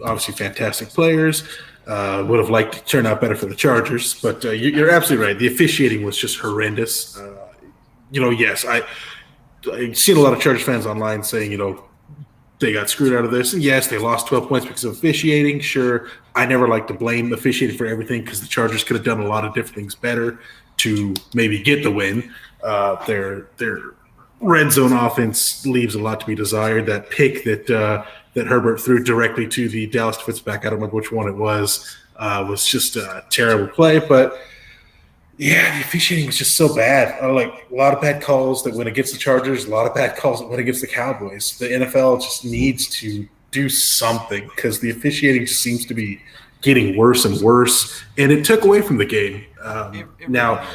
Obviously, fantastic players. Would have liked to turn out better for the Chargers, but you're absolutely right. The officiating was just horrendous. Yes, I've seen a lot of Chargers fans online saying, they got screwed out of this. And yes, they lost 12 points because of officiating. Sure, I never like to blame officiating for everything because the Chargers could have done a lot of different things better to maybe get the win. Their red zone offense leaves a lot to be desired. That pick that Herbert threw directly to the Dallas defensive back, I don't remember which one it was just a terrible play. But yeah, the officiating was just so bad. Like a lot of bad calls that went against the Chargers, a lot of bad calls that went against the Cowboys. The NFL just needs to do something because the officiating just seems to be getting worse and worse, and it took away from the game. Now,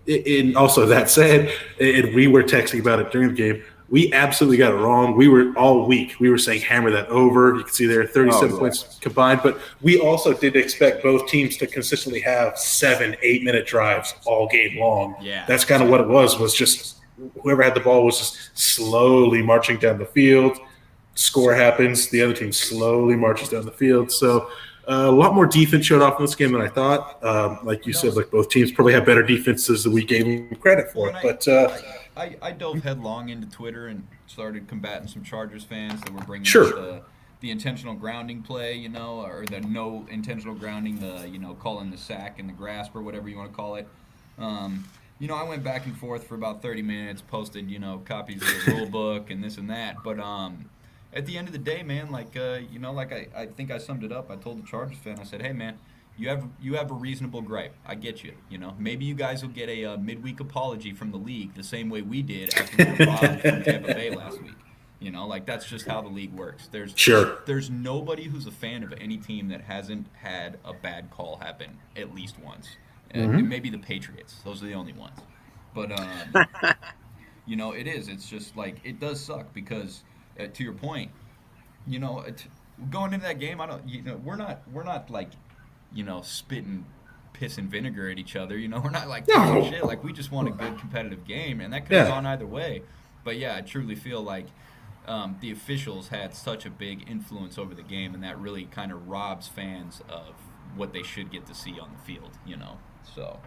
and also that said, and we were texting about it during the game, we absolutely got it wrong. We were all week. We were saying hammer that over. You can see there 37 points combined. But we also did expect both teams to consistently have 7-8 minute drives all game long. Yeah. That's kind of what it was just whoever had the ball was just slowly marching down the field. Score happens. The other team slowly marches down the field. So a lot more defense showed off in this game than I thought. Like you said, like both teams probably have better defenses than we gave them credit for. But I dove headlong into Twitter and started combating some Chargers fans that were bringing up the intentional grounding play, or the no intentional grounding, calling the sack and the grasp or whatever you want to call it. I went back and forth for about 30 minutes, posted, copies of the rule book and this and that. But at the end of the day, man, I think I summed it up. I told the Chargers fan, I said, hey, man, you have a reasonable gripe. I get you. Maybe you guys will get a midweek apology from the league the same way we did after we were robbed from Tampa Bay last week. That's just how the league works. There's nobody who's a fan of any team that hasn't had a bad call happen at least once. And maybe the Patriots. Those are the only ones. But it is. It's just like it does suck because to your point, going into that game, we're not like spitting piss and vinegar at each other. We're not like talking shit. Like we just want a good competitive game, and that could have gone either way. But yeah, I truly feel like the officials had such a big influence over the game, and that really kind of robs fans of what they should get to see on the field. So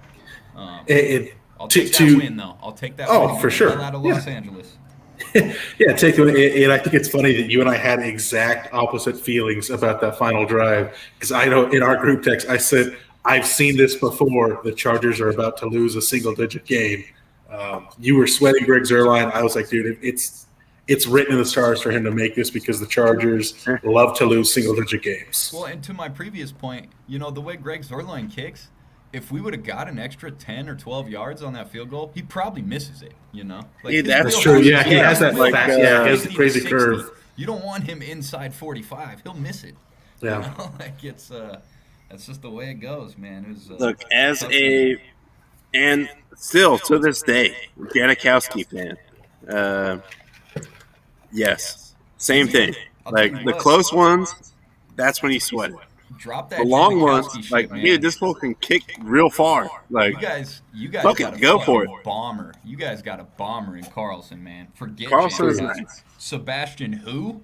I'll take that win though. I'll take that win. Oh, for sure. Out of Los Angeles. Yeah, take it. And I think it's funny that you and I had exact opposite feelings about that final drive because I know in our group text I said I've seen this before. The Chargers are about to lose a single-digit game. You were sweating Greg Zuerlein. I was like, dude, it's written in the stars for him to make this because the Chargers love to lose single-digit games. Well, and to my previous point, the way Greg Zuerlein kicks, if we would have got an extra 10 or 12 yards on that field goal, he probably misses it, That's true. Yeah, he has that he has the crazy curve. You don't want him inside 45. He'll miss it. Yeah. That's just the way it goes, man. It was, look, and still to this day, Janikowski fan. Yes, same thing. Like the close ones, that's when he sweated. Drop that. The long Janikowski ones, shit, like, man. dude, this fool can kick real far. Like, you guys fucking got a go for fucking bomber. You guys got a bomber in Carlson, man. Forget Carlson is Janikowski. nice. Sebastian who?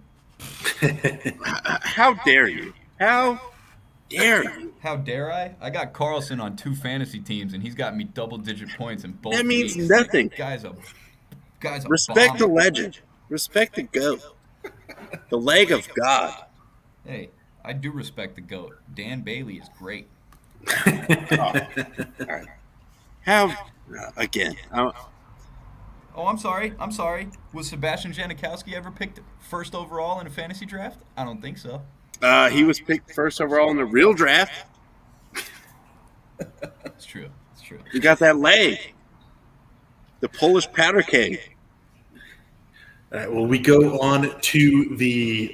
How dare you? How dare you? How dare I? I got Carlson on 2 fantasy teams, and he's got me double-digit points in both. That means leagues. nothing. Guy's a Respect the bomber. legend. Respect the GOAT. The leg of God. Hey, I do respect the GOAT. Dan Bailey is great. All right. How? Again. Oh, I'm sorry. Was Sebastian Janikowski ever picked first overall in a fantasy draft? I don't think so. He was picked first overall in the real draft. It's true. He got that leg. The Polish powder keg. All right, well, we go on to the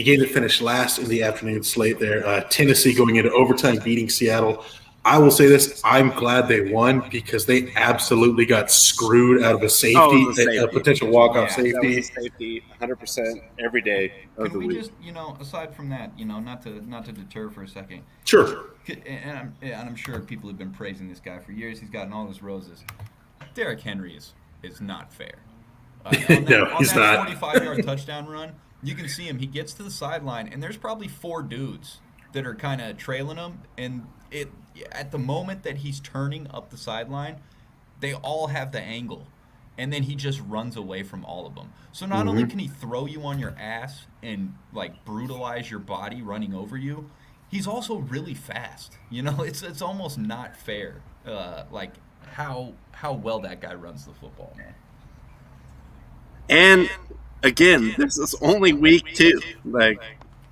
game that finished last in the afternoon slate there. Tennessee going into overtime, beating Seattle. I will say this, I'm glad they won because they absolutely got screwed out of a safety, a potential walk-off safety. Safety 100% every day of Can the we week. just, aside from that, not to deter for a second. Sure. And I'm sure people have been praising this guy for years. He's gotten all his roses. Derrick Henry is not fair. No, he's not. 45-yard touchdown run, you can see him. He gets to the sideline, and there's probably 4 dudes that are kind of trailing him. And at the moment that he's turning up the sideline, they all have the angle. And then he just runs away from all of them. So not only can he throw you on your ass and, like, brutalize your body running over you, he's also really fast. You know, it's almost not fair. Like how well that guy runs the football, man. And again, this is only week 2. Like,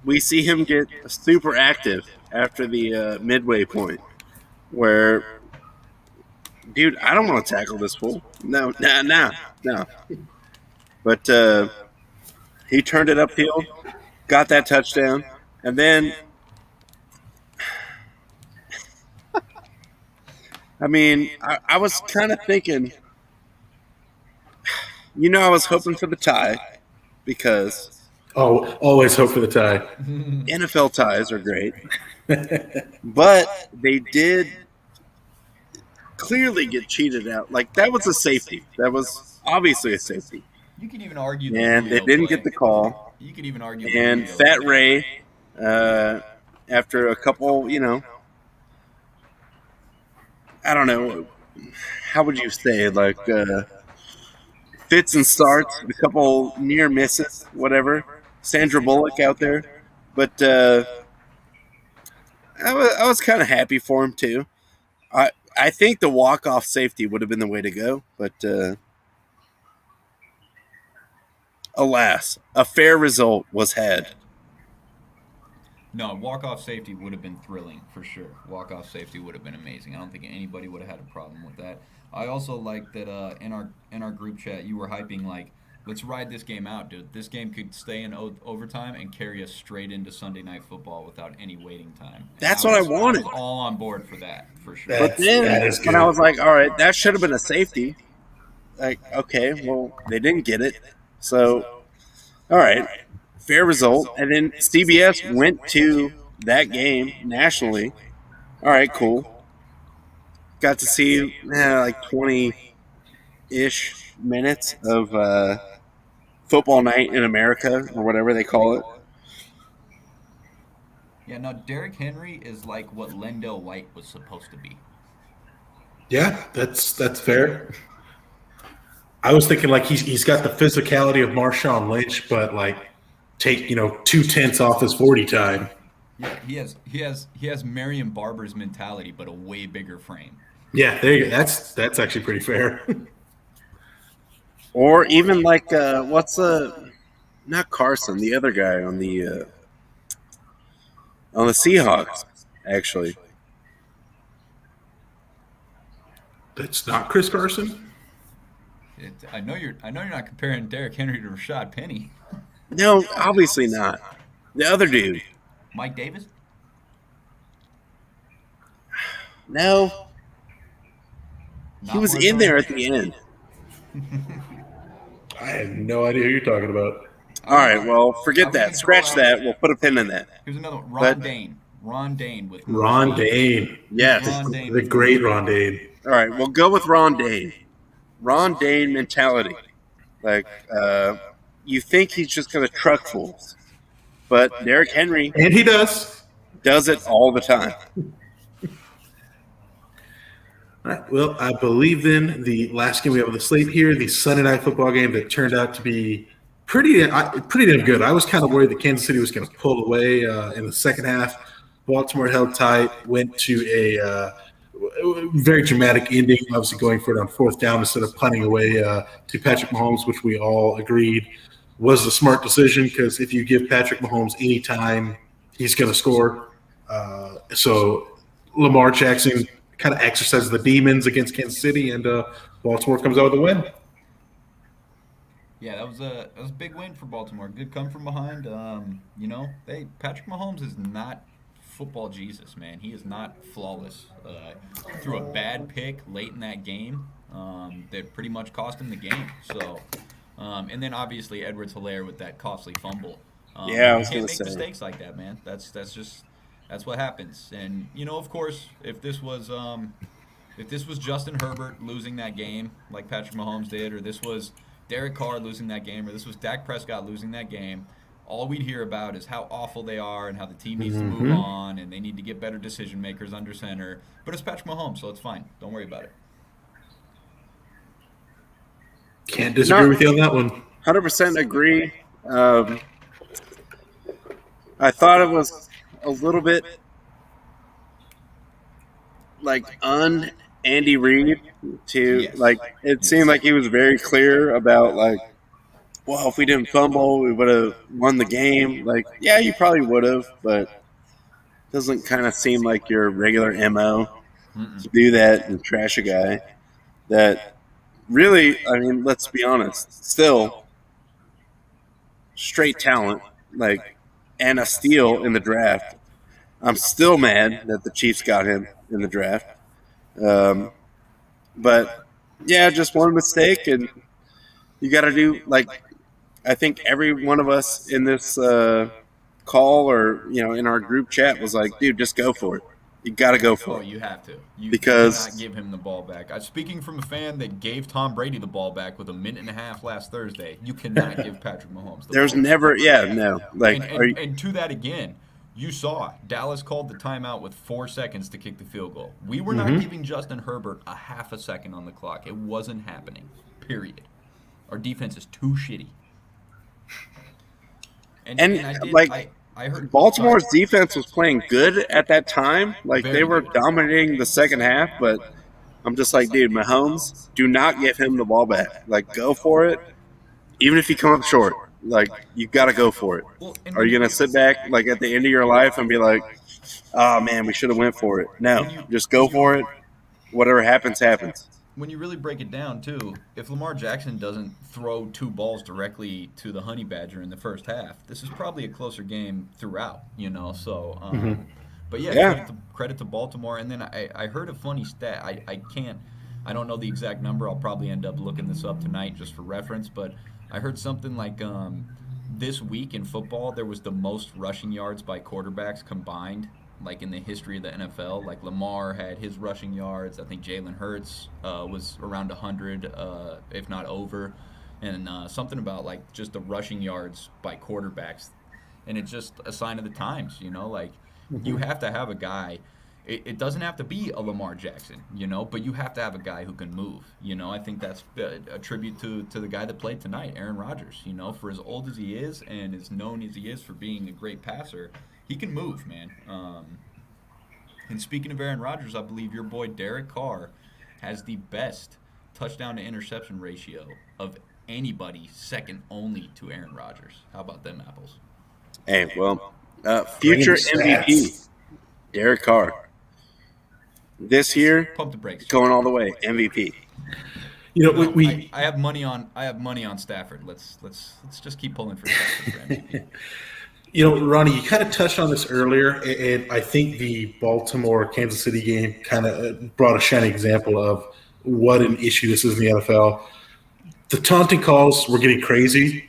we see him get super active after the midway point, where, dude, I don't want to tackle this fool. No, no. But he turned it upfield, got that touchdown, and then, I mean, I was kind of thinking, I was hoping for the tie because Oh, always hope for the tie. NFL ties are great, but they did clearly get cheated out. Like, that was a safety. That was obviously a safety. You could even argue the And they Julio didn't play. get the call. You could even argue the And Julio Fat play. Ray, after a couple, I don't know, how would you say, like, fits and starts, a couple near misses, whatever. Sandra Bullock out there. But I was kind of happy for him, too. I think the walk-off safety would have been the way to go, but alas, a fair result was had. No, walk-off safety would have been thrilling for sure. Walk-off safety would have been amazing. I don't think anybody would have had a problem with that. I also like that in our group chat you were hyping like, let's ride this game out, dude. This game could stay in overtime and carry us straight into Sunday Night Football without any waiting time. And That's what I wanted. was all on board for that, for sure. But then, that is when good. I was like, all right, that should have been a safety. Like, okay, well, they didn't get it. So, all right, fair result. And then CBS went to that game nationally. All right, cool. Got to see like 20-ish minutes of football night in America, or whatever they call it. Yeah, no, Derrick Henry is like what Lendell White was supposed to be. Yeah, that's fair. I was thinking like he's got the physicality of Marshawn Lynch, but like take 2/10 off his 40 time. Yeah, he has Marion Barber's mentality, but a way bigger frame. Yeah, there you go. That's actually pretty fair. Or even like, not Carson, the other guy on the Seahawks, actually. That's not Chris Carson. I know you're not comparing Derrick Henry to Rashad Penny. No, obviously not. The other dude. Mike Davis? No, he Not was Mark in there at Andrews? the end. I have no idea who you're talking about. All right, well, forget that. Scratch that. We'll put a pin in that. Here's another one. But- Ron Dane with Ron Dane, Yes. Ron Dane. the great Ron Dane. All right, we'll go with Ron Dane. Ron Dane mentality. Like, you think he's just going to truck fools. But Derrick Henry And he does. does it all the time. All right, well, I believe then the last game we have on the slate here, the Sunday Night Football game that turned out to be pretty damn good. I was kind of worried that Kansas City was going to pull away in the second half. Baltimore held tight, went to a very dramatic ending, obviously going for it on fourth down instead of punting away to Patrick Mahomes, which we all agreed was the smart decision because if you give Patrick Mahomes any time, he's going to score. So Lamar Jackson kind of exercises the demons against Kansas City, and Baltimore comes out with a win. Yeah, that was a big win for Baltimore. Good come from behind. Patrick Mahomes is not football Jesus, man. He is not flawless. Threw a bad pick late in that game that pretty much cost him the game. So, and then obviously Edwards-Helaire with that costly fumble. Yeah, I was you gonna can't make say. mistakes like that, man. That's what happens. And of course, if this was Justin Herbert losing that game like Patrick Mahomes did, or this was Derek Carr losing that game, or this was Dak Prescott losing that game, all we'd hear about is how awful they are and how the team needs to move on and they need to get better decision makers under center. But it's Patrick Mahomes, so it's fine. Don't worry about it. Can't disagree with you on that one. 100% agree. I thought it was a little bit like Andy Reid to Yes. like it Yes. seemed like he was very clear about like, well, if we didn't fumble, we would have won the game. Like, yeah, you probably would have, but it doesn't kind of seem like your regular MO Mm-mm. to do that and trash a guy that really, I mean, let's be honest, still straight talent, like, and a steal in the draft. I'm still mad that the Chiefs got him in the draft. Um, but yeah, just one mistake, and you got to do like I think every one of us in this call or in our group chat was like, dude, just go for it. You got to go Oh, for it you have to. You cannot because give him the ball back. I'm speaking from a fan that gave Tom Brady the ball back with a minute and a half last Thursday. You cannot give Patrick Mahomes the there's ball back. never, yeah, no, like, And, and, and to that again, you saw Dallas called the timeout with 4 seconds to kick the field goal. We were not giving Justin Herbert a half a second on the clock. It wasn't happening. Period. Our defense is too shitty. And I did. like I heard Baltimore's defense was playing good at that time. Like they Very were good. dominating the second half, but I'm just like, dude, Mahomes, do not give him the ball back. Like, go for it, even if you come up short. Like, you got to go for it. Well, and Are you gonna sit back like at the end of your life and be like, oh man, we should have went for it? No, just go for it. Whatever happens, happens. when you really break it down too, if Lamar Jackson doesn't throw 2 balls directly to the Honey Badger in the first half, this is probably a closer game throughout. So, but yeah, Yeah. credit to Baltimore. And then I heard a funny stat. I don't know the exact number. I'll probably end up looking this up tonight just for reference. But I heard something like this week in football there was the most rushing yards by quarterbacks combined, like in the history of the NFL. Like Lamar had his rushing yards. I think Jalen Hurts was around 100, if not over, and something about like just the rushing yards by quarterbacks, and it's just a sign of the times. Like you have to have a guy. It doesn't have to be a Lamar Jackson, but you have to have a guy who can move. I think that's a tribute to the guy that played tonight, Aaron Rodgers. For as old as he is and as known as he is for being a great passer, he can move, man. And speaking of Aaron Rodgers, I believe your boy Derek Carr has the best touchdown to interception ratio of anybody, second only to Aaron Rodgers. How about them apples? Hey, well, future MVP, Derek Carr. This year, Pump the brakes. going all the way, MVP. I have money on Stafford. Let's just keep pulling for Stafford for MVP. Ronnie, you kind of touched on this earlier, and I think the Baltimore-Kansas City game kind of brought a shining example of what an issue this is in the NFL. The taunting calls were getting crazy.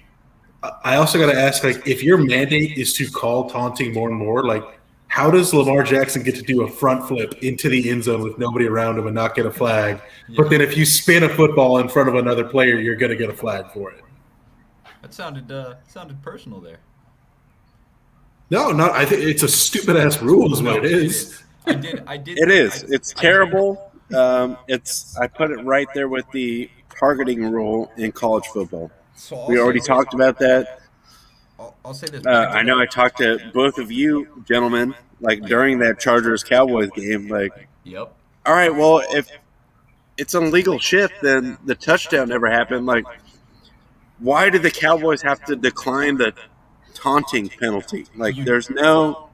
I also got to ask, like, if your mandate is to call taunting more and more, like, how does Lamar Jackson get to do a front flip into the end zone with nobody around him and not get a flag? Yeah. But then if you spin a football in front of another player, you're going to get a flag for it. That sounded personal there. No, not. I think it's a stupid ass rule, is what it is. I did. It is. It's terrible. I put it right there with the targeting rule in college football. So We already talked about that. I'll say this. I know I talked to both of you gentlemen, like during that Chargers-Cowboys game, like, Yep. all right, well, if it's an illegal shift, then the touchdown never happened. Like, why did the Cowboys have to decline the taunting penalty? Like, there's no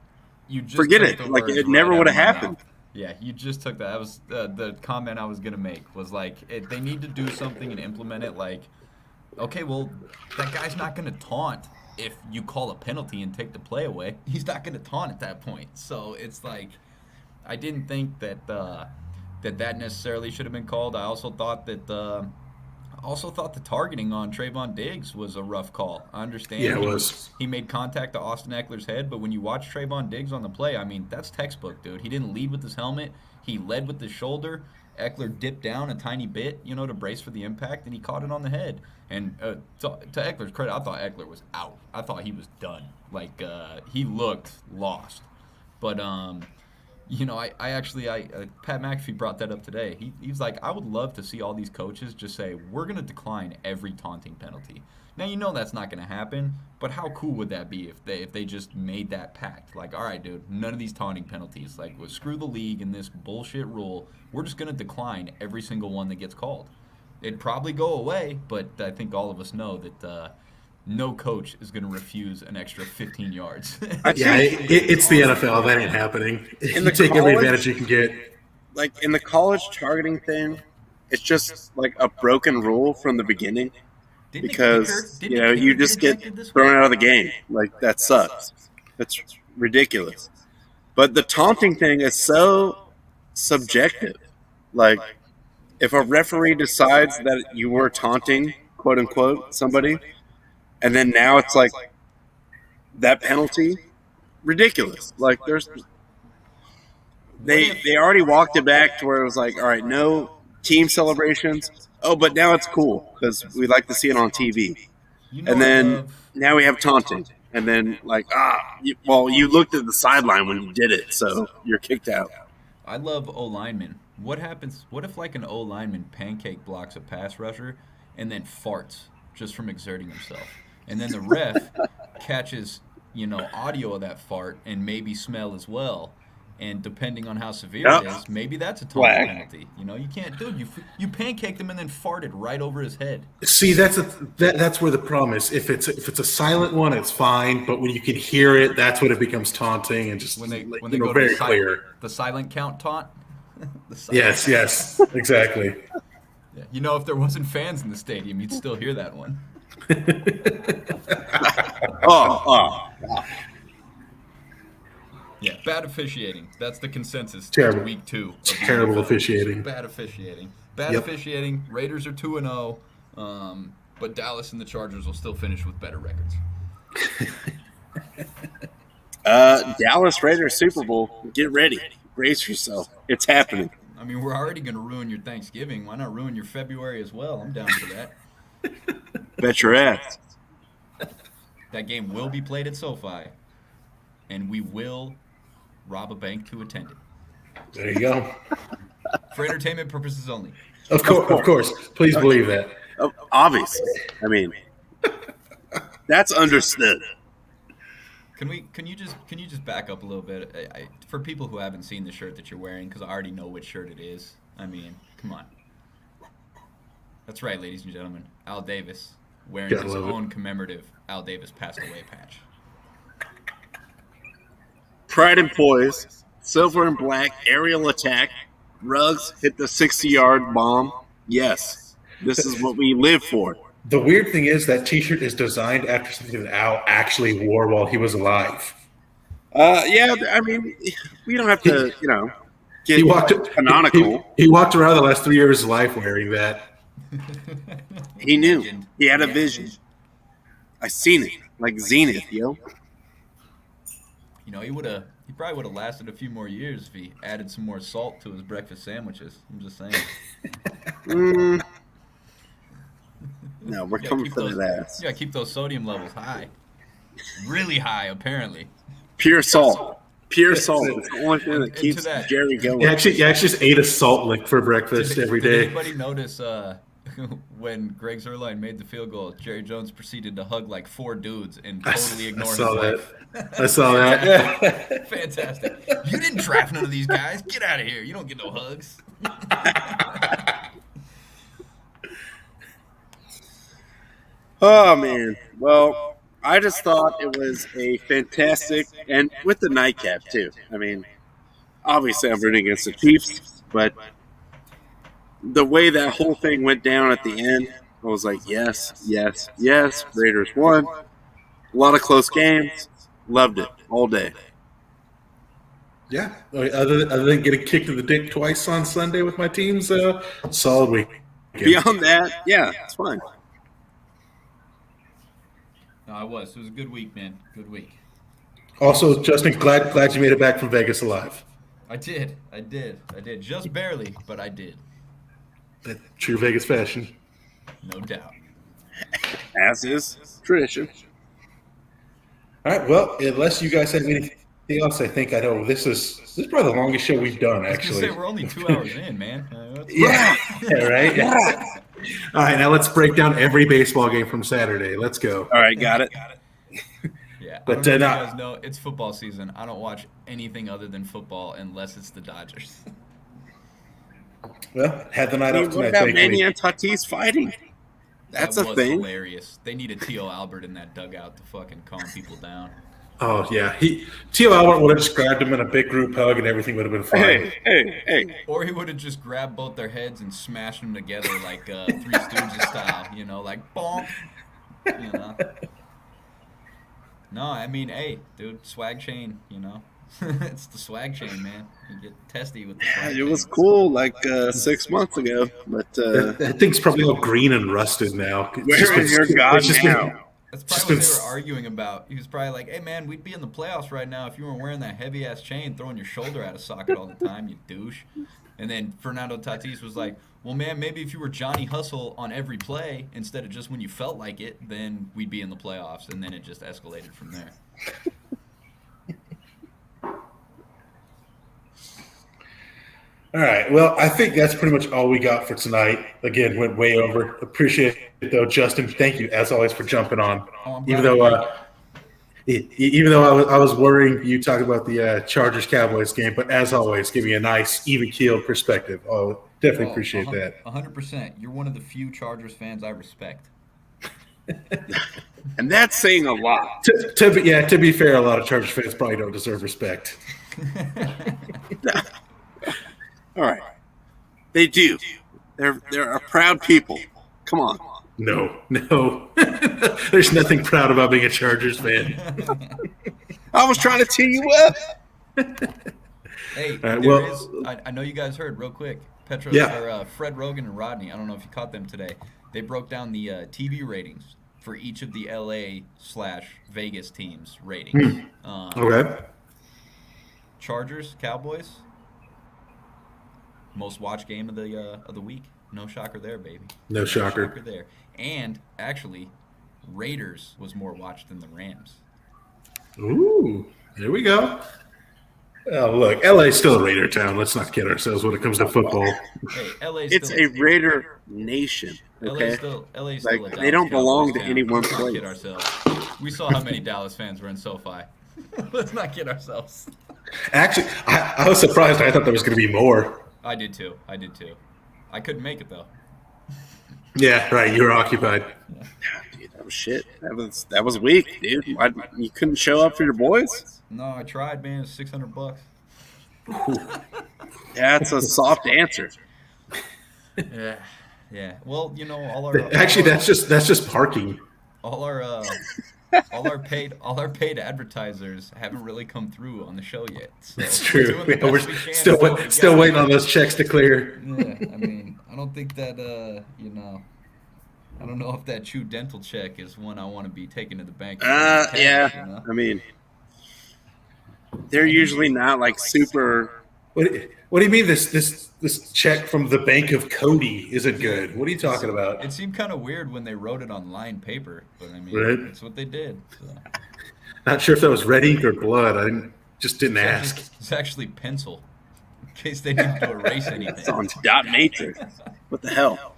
You just forget took it. the Like, words it never right would out have of my happened. mouth. Yeah, you just took that. That was the comment I was gonna make. Was like they need to do something and implement it. Like, okay, well, that guy's not gonna taunt if you call a penalty and take the play away. He's not gonna taunt at that point. So it's like, I didn't think that that necessarily should have been called. I also thought that the targeting on Trayvon Diggs was a rough call. I understand. Yeah, it was. He made contact to Austin Eckler's head, but when you watch Trayvon Diggs on the play, I mean, that's textbook, dude. He didn't lead with his helmet. He led with his shoulder. Eckler dipped down a tiny bit, to brace for the impact, and he caught it on the head. And to Eckler's credit, I thought Eckler was out. I thought he was done. Like, he looked lost. But Pat McAfee brought that up today. He's like, I would love to see all these coaches just say, we're going to decline every taunting penalty. Now, that's not going to happen, but how cool would that be if they just made that pact? Like, all right, dude, none of these taunting penalties. Like, well, screw the league and this bullshit rule. We're just going to decline every single one that gets called. It'd probably go away, but I think all of us know that no coach is going to refuse an extra 15 yards. It's the NFL. That ain't happening. You take every advantage you can get. Like in the college targeting thing, it's just like a broken rule from the beginning because you just get thrown out of the game. Like that sucks. That's ridiculous. But the taunting thing is so subjective. Like if a referee decides that you were taunting, quote unquote, somebody, and then now it's like that penalty, ridiculous. Like they already walked it back to where it was like, all right, no team celebrations. Oh, but now it's cool because we like to see it on TV. And then now we have taunting. And then you looked at the sideline when you did it, so you're kicked out. I love O-linemen. What happens? What if like an O-lineman pancake blocks a pass rusher and then farts just from exerting himself? And then the ref catches, audio of that fart and maybe smell as well. And depending on how severe it is, maybe that's a taunting penalty. You can't do it. You pancaked him and then farted right over his head. See, that's where the problem is. If it's a silent one, it's fine. But when you can hear it, that's when it becomes taunting and just when they go very to clear. The silent count taunt. Yes, exactly. Yeah. If there wasn't fans in the stadium, you'd still hear that one. Oh. Yeah, bad officiating. That's the consensus. Terrible. Week 2. Terrible officiating. Bad officiating. Officiating. Raiders are 2-0, but Dallas and the Chargers will still finish with better records. Dallas Raiders Super Bowl. Get ready. Brace yourself. It's happening. I mean, we're already going to ruin your Thanksgiving. Why not ruin your February as well? I'm down for that. Bet your ass. That game will be played at SoFi, and we will rob a bank to attend it. There you go. For entertainment purposes only. Of course. Please believe that. Obviously. I mean, that's understood. Can you just back up a little bit? For people who haven't seen the shirt that you're wearing, because I already know which shirt it is. I mean, come on. That's right, ladies and gentlemen. Al Davis wearing his own commemorative Al Davis passed away patch. Pride and poise, silver and black, aerial attack, Ruggs hit the 60-yard bomb. Yes, this is what we live for. The weird thing is that T-shirt is designed after something that Al actually wore while he was alive. I mean, we don't have to, get canonical. He walked around the last 3 years of his life wearing that. He knew. He had a vision. I seen it, like Zenith, yo. He probably would have lasted a few more years if he added some more salt to his breakfast sandwiches. I'm just saying. No, we're coming for his ass. You gotta keep those sodium levels high. Really high, apparently. Pure salt. Pure salt. It's the only thing that keeps Jerry going. You actually just ate a salt lick for breakfast every day. Did anybody notice when Greg Zuerlein made the field goal, Jerry Jones proceeded to hug like 4 dudes and totally ignore his wife? I saw that. Yeah. Fantastic. You didn't draft none of these guys. Get out of here. You don't get no hugs. Oh, man. Well, I just thought it was a fantastic, and with the nightcap, too. I mean, obviously I'm rooting against the Chiefs, but the way that whole thing went down at the end, I was like, yes. Raiders won. A lot of close games. Loved it all day. Yeah. Other than getting kicked in the dick twice on Sunday with my teams, solid week. Beyond that, yeah, it's fine. No, it was a good week, man. Good week. Also, Justin, glad you made it back from Vegas alive. I did. Just barely, but I did. That true Vegas fashion. No doubt. As is tradition. All right. Well, unless you guys have anything Anything else I think I know? This is probably the longest show we've done, I was gonna actually. say we're only 2 hours in, man. Yeah, right. All right, now let's break down every baseball game from Saturday. Let's go. All right, got it. Yeah, I But, don't know if no. you guys know, it's football season. I don't watch anything other than football unless it's the Dodgers. Well, had the night I mean, off what tonight, about thankfully. Manny and Tatis fighting? That's That a was thing. hilarious. They needed T.O. Albert in that dugout to fucking calm people down. Oh yeah, Tio Albert would have just grabbed him in a big group hug, and everything would have been fine. Hey. Or he would have just grabbed both their heads and smashed them together like Three Stooges style, like bonk. No, I mean, hey, dude, swag chain, it's the swag chain, man. You get testy with the swag It chain. was cool like 6 months ago, but That thing's probably all green and rusted now. where is your God now? That's Just probably what been- they were arguing about. He was probably like, hey, man, we'd be in the playoffs right now if you weren't wearing that heavy-ass chain, throwing your shoulder out of socket all the time, you douche. And then Fernando Tatis was like, well, man, maybe if you were Johnny Hustle on every play instead of just when you felt like it, then we'd be in the playoffs. And then it just escalated from there. All right. Well, I think that's pretty much all we got for tonight. Again, went way over. Appreciate it, though, Justin. Thank you, as always, for jumping on. Oh, I'm Even glad though, we did. even though I was worrying you talked about the Chargers Cowboys game, but as always, giving a nice, even keeled perspective. Oh, definitely appreciate that. 100%. You're one of the few Chargers fans I respect. And that's saying a lot. To be fair, a lot of Chargers fans probably don't deserve respect. All right, they do. They're a proud people. Come on. No. There's nothing proud about being a Chargers fan. I was trying to tee you up. Hey, right, I know you guys heard real quick. Fred Rogan and Rodney. I don't know if you caught them today. They broke down the TV ratings for each of the LA/Vegas teams' ratings. Okay. Chargers, Cowboys. Most watched game of the week. No shocker there, baby. No shocker there. And actually, Raiders was more watched than the Rams. Ooh, here we go. Oh, look, LA's still a Raider town. Let's not kid ourselves when it comes to football. Hey, LA's It's a Raider nation. Okay, LA's still like a they don't Dallas belong Cowboys to town. any one Let's not place. kid ourselves. We saw how many Dallas fans were in SoFi. Let's not kid ourselves. Actually, I was surprised. I thought there was going to be more. I did too. I couldn't make it though. Yeah, right. You were occupied. Dude, that was shit. That was weak, dude. You couldn't show up for your boys? No, I tried, man. It's $600. That's a soft answer. Yeah. Well, all our Actually, that's just parking. all our paid advertisers haven't really come through on the show yet. So That's we're true. doing the We're best we can still with what we still got. waiting on those checks to clear. Yeah, I mean, I don't think that I don't know if that Chew dental check is one I want to be taking to the bank. Yeah. I mean, they're usually not like super. What do you mean this check from the Bank of Cody isn't good? What are you talking about? It seemed kind of weird when they wrote it on lined paper, but I mean, Right. that's what they did. So. Not sure if that was red ink or blood. I just didn't ask. It's actually pencil, in case they need to erase anything. It's on dot matrix. What the hell?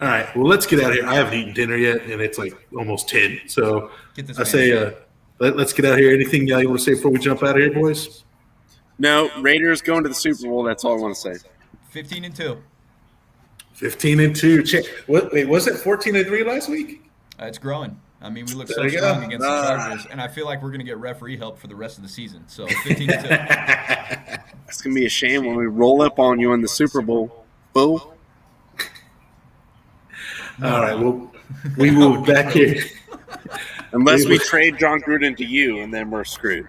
All right, well, let's get out of here. I haven't eaten dinner yet, and it's like almost 10. So Get this I man say shit. let's get out of here. Anything you want to say before we jump out of here, boys? No, Raiders going to the Super Bowl. That's all I want to say. 15-2. 15-2. Wait, was it 14-3 last week? It's growing. I mean, we look so There you strong go. against the Chargers, and I feel like we're going to get referee help for the rest of the season. So 15-2. It's gonna be a shame when we roll up on you in the Super Bowl. Bull. All right, well, we will be back here. Unless we trade John Gruden to you, and then we're screwed.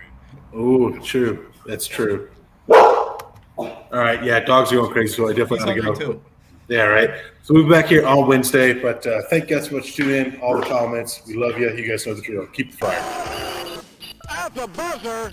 Oh, true. That's true. All right, yeah, dogs are going crazy, so I definitely He's got to hungry go. too. Yeah, right. So we'll be back here on Wednesday, but thank you guys so much for tuning in, all the comments. We love you. You guys know the drill. Keep the fire. At the buzzer.